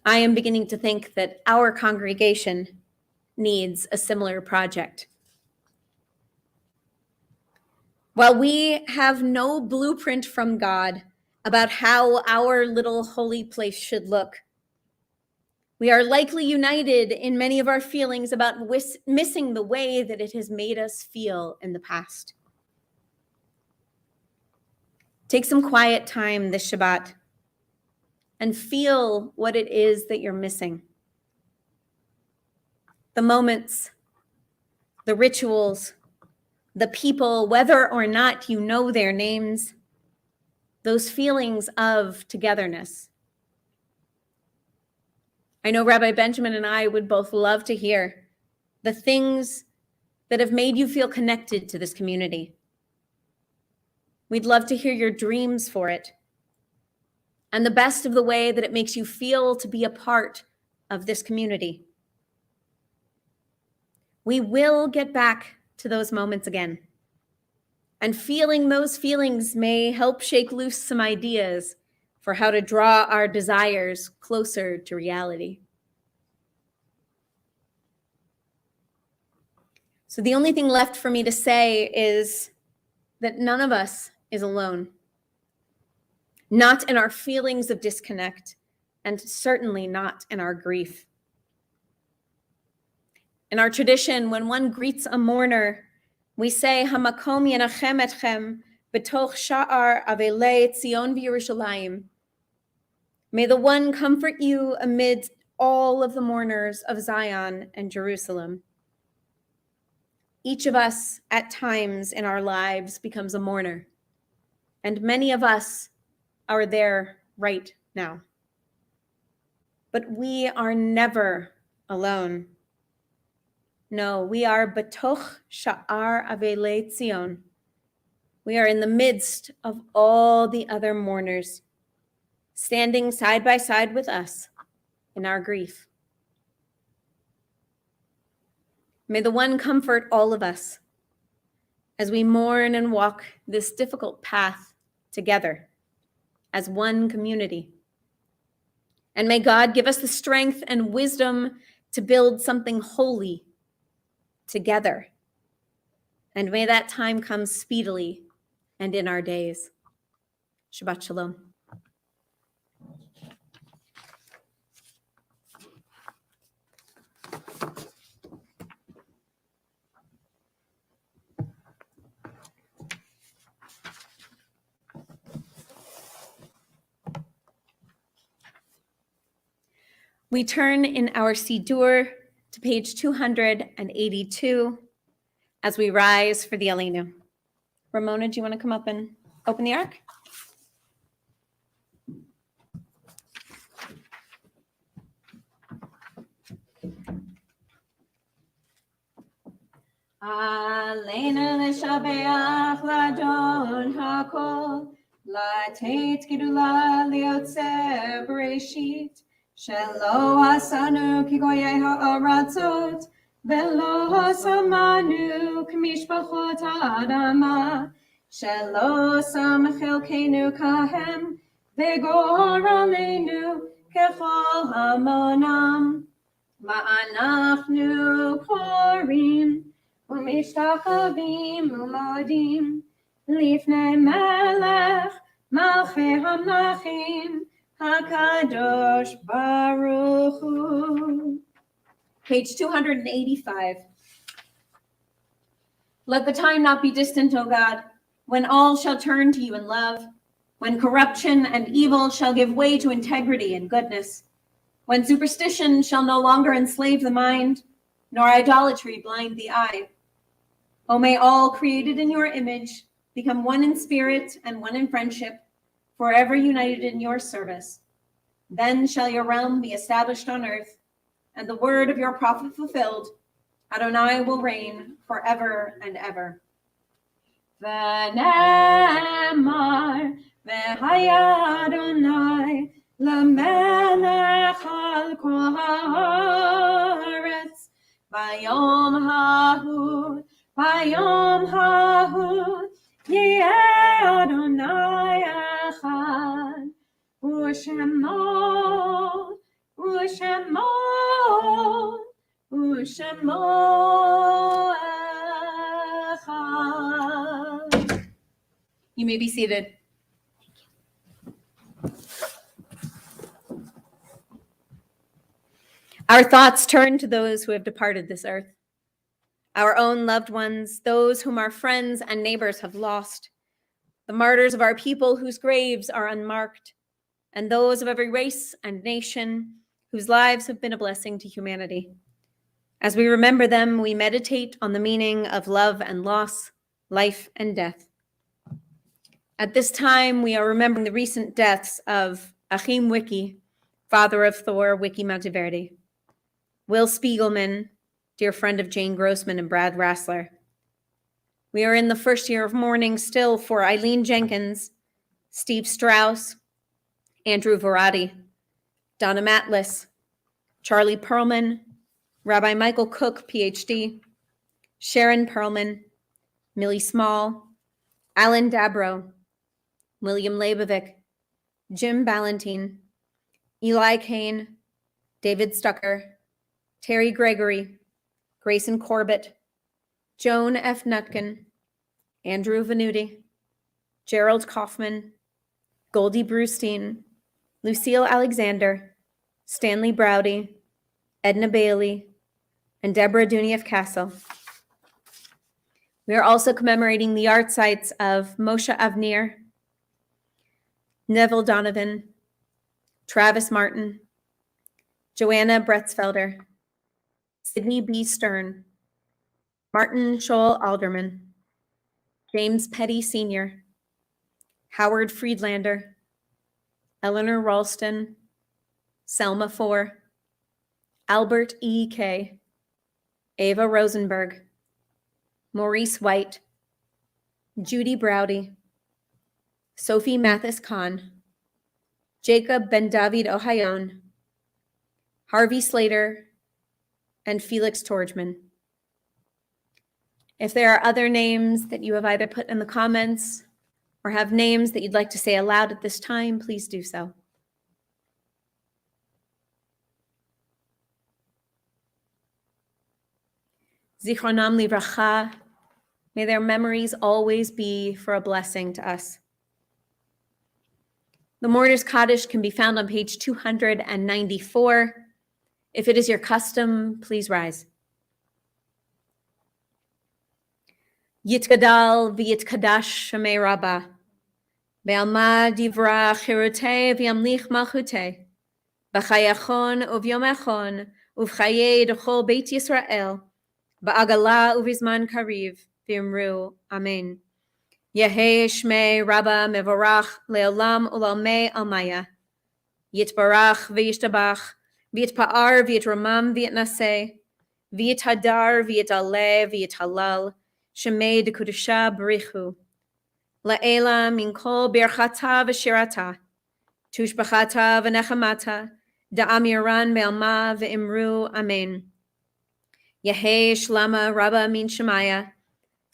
I am beginning to think that our congregation needs a similar project. While we have no blueprint from God about how our little holy place should look, we are likely united in many of our feelings about missing the way that it has made us feel in the past. Take some quiet time this Shabbat and feel what it is that you're missing. The moments, the rituals, the people, whether or not you know their names, those feelings of togetherness. I know Rabbi Benjamin and I would both love to hear the things that have made you feel connected to this community. We'd love to hear your dreams for it and the best of the way that it makes you feel to be a part of this community. We will get back to those moments again. And feeling those feelings may help shake loose some ideas for how to draw our desires closer to reality. So the only thing left for me to say is that none of us is alone. Not in our feelings of disconnect, and certainly not in our grief. In our tradition, when one greets a mourner, we say, Hamakom yenachem etchem, betoch sha'ar avelei Tzion v'Yerushalayim. May the one comfort you amid all of the mourners of Zion and Jerusalem. Each of us at times in our lives becomes a mourner, and many of us are there right now. But we are never alone. No, we are betoch sha'ar avelei Tzion. We are in the midst of all the other mourners, standing side by side with us in our grief. May the one comfort all of us as we mourn and walk this difficult path together as one community. And may God give us the strength and wisdom to build something holy together. And may that time come speedily and in our days. Shabbat Shalom. We turn in our Siddur to page 282 as we rise for the Aleinu. Ramona, do you want to come up and open the ark? Aleinu l'shabeach l'Adon hakol, l'teit gedula liotzer bereshit, shelo asanu kigoyei ha'aratzot, velo samanu k'mishpachot ha'adama, shelo sam chelkenu kahem, v'gor aleinu kechol hamonam, ma'anachnu korim, ומשתחווים ומודים לפני מלך מלכי המלכים הקדוש ברוך הוא. Page 285. Let the time not be distant, O God, when all shall turn to you in love, when corruption and evil shall give way to integrity and goodness, when superstition shall no longer enslave the mind, nor idolatry blind the eye. O may all created in your image become one in spirit and one in friendship, forever united in your service. Then shall your realm be established on earth, and the word of your prophet fulfilled. Adonai will reign forever and ever. ונאמר, והיה אדוני למלך על כל הארץ, ביום ההוא, ביום ההוא, יהיה אדוני אחד, ושמו, ושמו, ושמו אחד. You may be seated. Our thoughts turn to those who have departed this earth, our own loved ones, those whom our friends and neighbors have lost, the martyrs of our people whose graves are unmarked, and those of every race and nation whose lives have been a blessing to humanity. As we remember them, we meditate on the meaning of love and loss, life and death. At this time, we are remembering the recent deaths of Achim Wiki, father of Thor Wiki Monteverde, Will Spiegelman, dear friend of Jane Grossman and Brad Rassler. We are in the first year of mourning still for Eileen Jenkins, Steve Strauss, Andrew Varadi, Donna Matlis, Charlie Perlman, Rabbi Michael Cook, PhD, Sharon Perlman, Millie Small, Alan Dabro, William Leibovic, Jim Ballantine, Eli Kane, David Stucker, Terry Gregory, Grayson Corbett, Joan F. Nutkin, Andrew Venuti, Gerald Kaufman, Goldie Brustein, Lucille Alexander, Stanley Browdy, Edna Bailey, and Deborah Dunieff Castle. We are also commemorating the art sites of Moshe Avnir, Neville Donovan, Travis Martin, Joanna Bretzfelder, Sidney B. Stern, Martin Scholl Alderman, James Petty Sr., Howard Friedlander, Eleanor Ralston, Selma Four, Albert E. Kay, Ava Rosenberg, Maurice White, Judy Browdy, Sophie Mathis Khan, Jacob Ben David Ohayon, Harvey Slater, and Felix Torgman. If there are other names that you have either put in the comments or have names that you'd like to say aloud at this time, please do so. Zichronam livracha, may their memories always be for a blessing to us. The Mourner's Kaddish can be found on page 294. If it is your custom, please rise. Yitgadal v'yitkadash Shemei Rabbah, be'alma divra chirutei v'yamlich malchutei, b'chayachon uvyom echon, uv'chayei d'chol Beit Yisrael, ba'agala uvizman kariv, v'imru, Amen. Yehei Shmei Rabbah mevorach le'olam u'lalmei almaya, yitbarach v'yishtabach, v'yitpa'ar v'yitramam v'yitnaseh, v'yithadar v'yitaleh v'yithalal, Shemei de Kudusha Barichu, La'ela min kol birchata v'shirata, tushbachata v'nechamata, da'amiran me'alma v'imru, Amen. Yehei shlama Rabbah min Shemaya,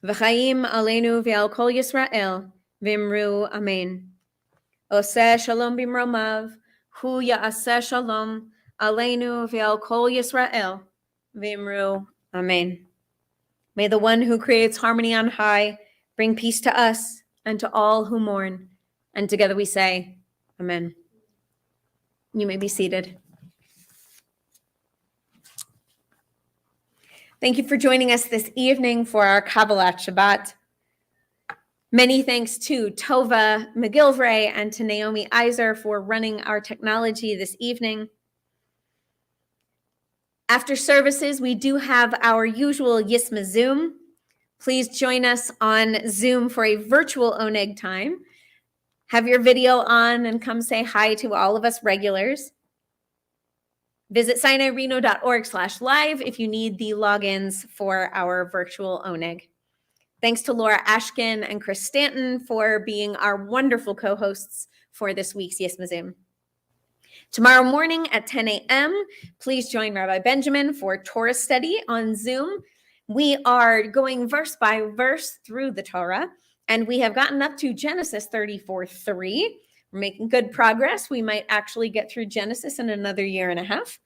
v'chaim aleinu v'al kol Yisrael, v'imru, Amen. Oseh shalom b'mromav, hu ya'aseh shalom, aleinu v'al kol Yisrael, v'imru, Amen. May the one who creates harmony on high bring peace to us and to all who mourn. And together we say, Amen. You may be seated. Thank you for joining us this evening for our Kabbalat Shabbat. Many thanks to Tova McGilvray and to Naomi Eiser for running our technology this evening. After services, we do have our usual Yisma Zoom. Please join us on Zoom for a virtual Oneg time. Have your video on and come say hi to all of us regulars. Visit sinaireno.org/live if you need the logins for our virtual Oneg. Thanks to Laura Ashkin and Chris Stanton for being our wonderful co-hosts for this week's Yisma Zoom. Tomorrow morning at 10 a.m., please join Rabbi Benjamin for Torah study on Zoom. We are going verse by verse through the Torah, and we have gotten up to Genesis 34:3. We're making good progress. We might actually get through Genesis in another year and a half.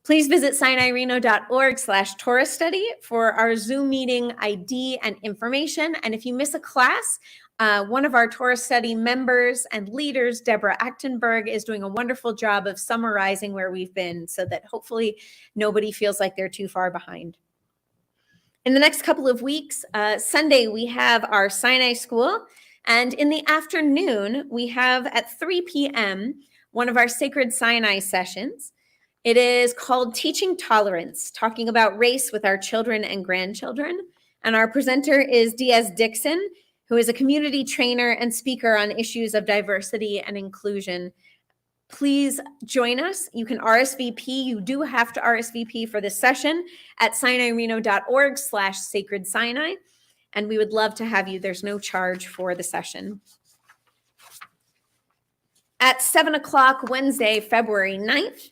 Please visit sinaireno.org/Torah study for our Zoom meeting ID and information. And if you miss a class, one of our Torah study members and leaders, Deborah Achtenberg, is doing a wonderful job of summarizing where we've been so that hopefully nobody feels like they're too far behind. In the next couple of weeks, Sunday, we have our Sinai School. And in the afternoon, we have at 3 p.m. one of our Sacred Sinai sessions. It is called Teaching Tolerance, talking about race with our children and grandchildren. And our presenter is Diaz Dixon, who is a community trainer and speaker on issues of diversity and inclusion. Please join us. You can RSVP. You do have to RSVP for this session at sinaireno.org/Sacred Sinai. And we would love to have you. There's no charge for the session. At 7 o'clock Wednesday, February 9th,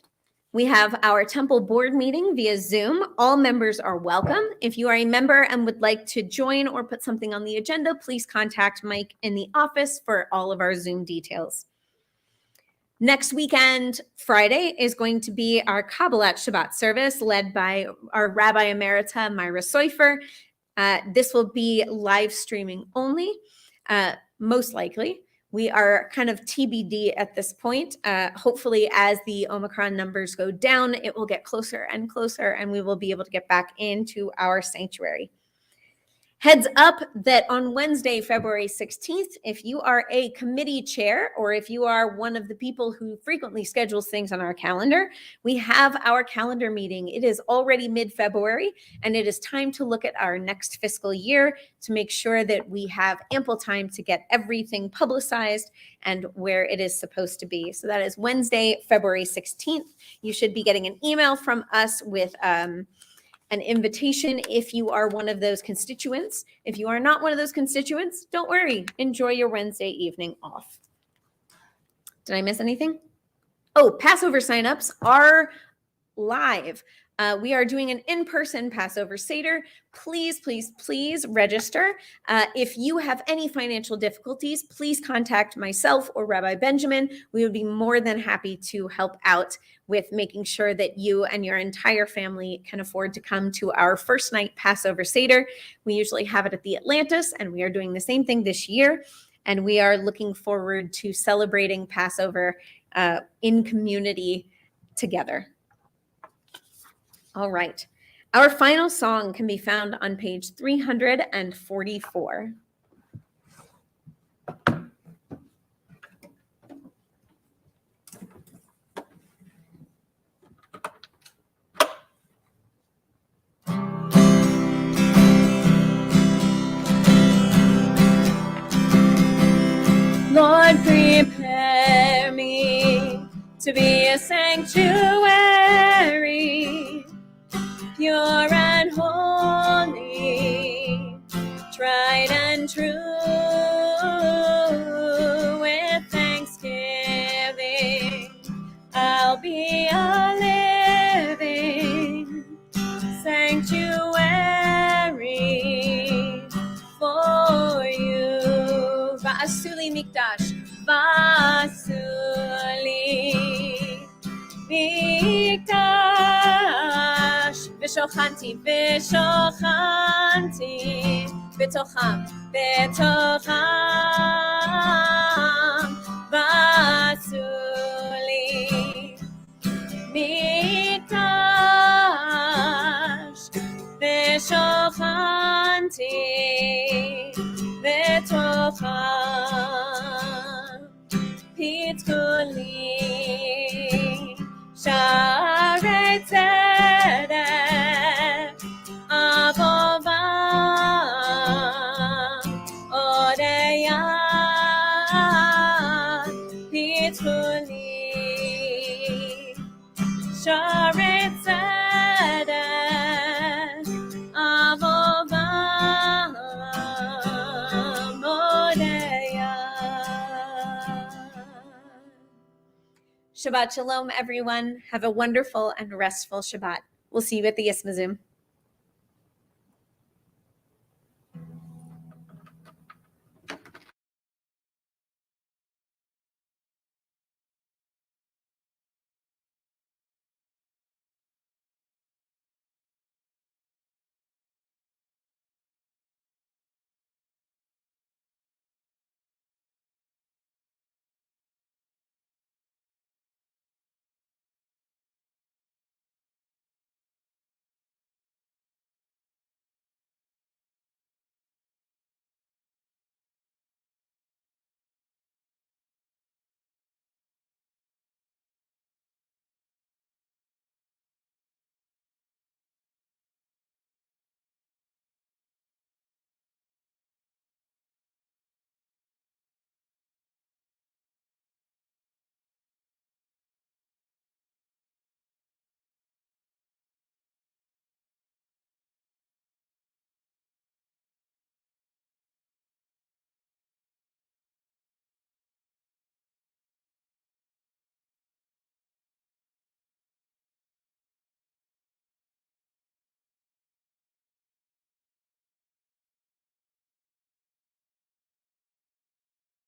we have our temple board meeting via Zoom. All members are welcome. If you are a member and would like to join or put something on the agenda, please contact Mike in the office for all of our Zoom details. Next weekend, Friday, is going to be our Kabbalat Shabbat service led by our Rabbi Emerita, Myra Seufer. This will be live streaming only, most likely. We are kind of TBD at this point. Hopefully, as the Omicron numbers go down, it will get closer and closer, and we will be able to get back into our sanctuary. Heads up that on Wednesday, February 16th, if you are a committee chair or if you are one of the people who frequently schedules things on our calendar, we have our calendar meeting. It is already mid-February, and it is time to look at our next fiscal year to make sure that we have ample time to get everything publicized and where it is supposed to be. So that is Wednesday, February 16th. You should be getting an email from us with an invitation if you are one of those constituents. If you are not one of those constituents, don't worry. Enjoy your Wednesday evening off. Did I miss anything? Oh, Passover signups are live. We are doing an in-person Passover Seder. Please, please, please register. If you have any financial difficulties, please contact myself or Rabbi Benjamin. We would be more than happy to help out with making sure that you and your entire family can afford to come to our first night Passover Seder. We usually have it at the Atlantis, and we are doing the same thing this year. And we are looking forward to celebrating Passover in community together. All right. Our final song can be found on page 344. Lord, prepare me to be a sanctuary, pure and holy, tried and true. With thanksgiving, I'll be a living sanctuary for you. Va'asuli mikdash, va'asuli mikdash, v'shochanti, v'shochanti, b'tocham, b'tocham, va'asuli mikdash, v'shochanti, b'tocham, pitkuli, sharei tzedek, avovam, odeya, pitkuli, sharei tzedek, avovam, odeya. Shabbat Shalom, everyone. Have a wonderful and restful Shabbat. We'll see you at the Yisma Zoom.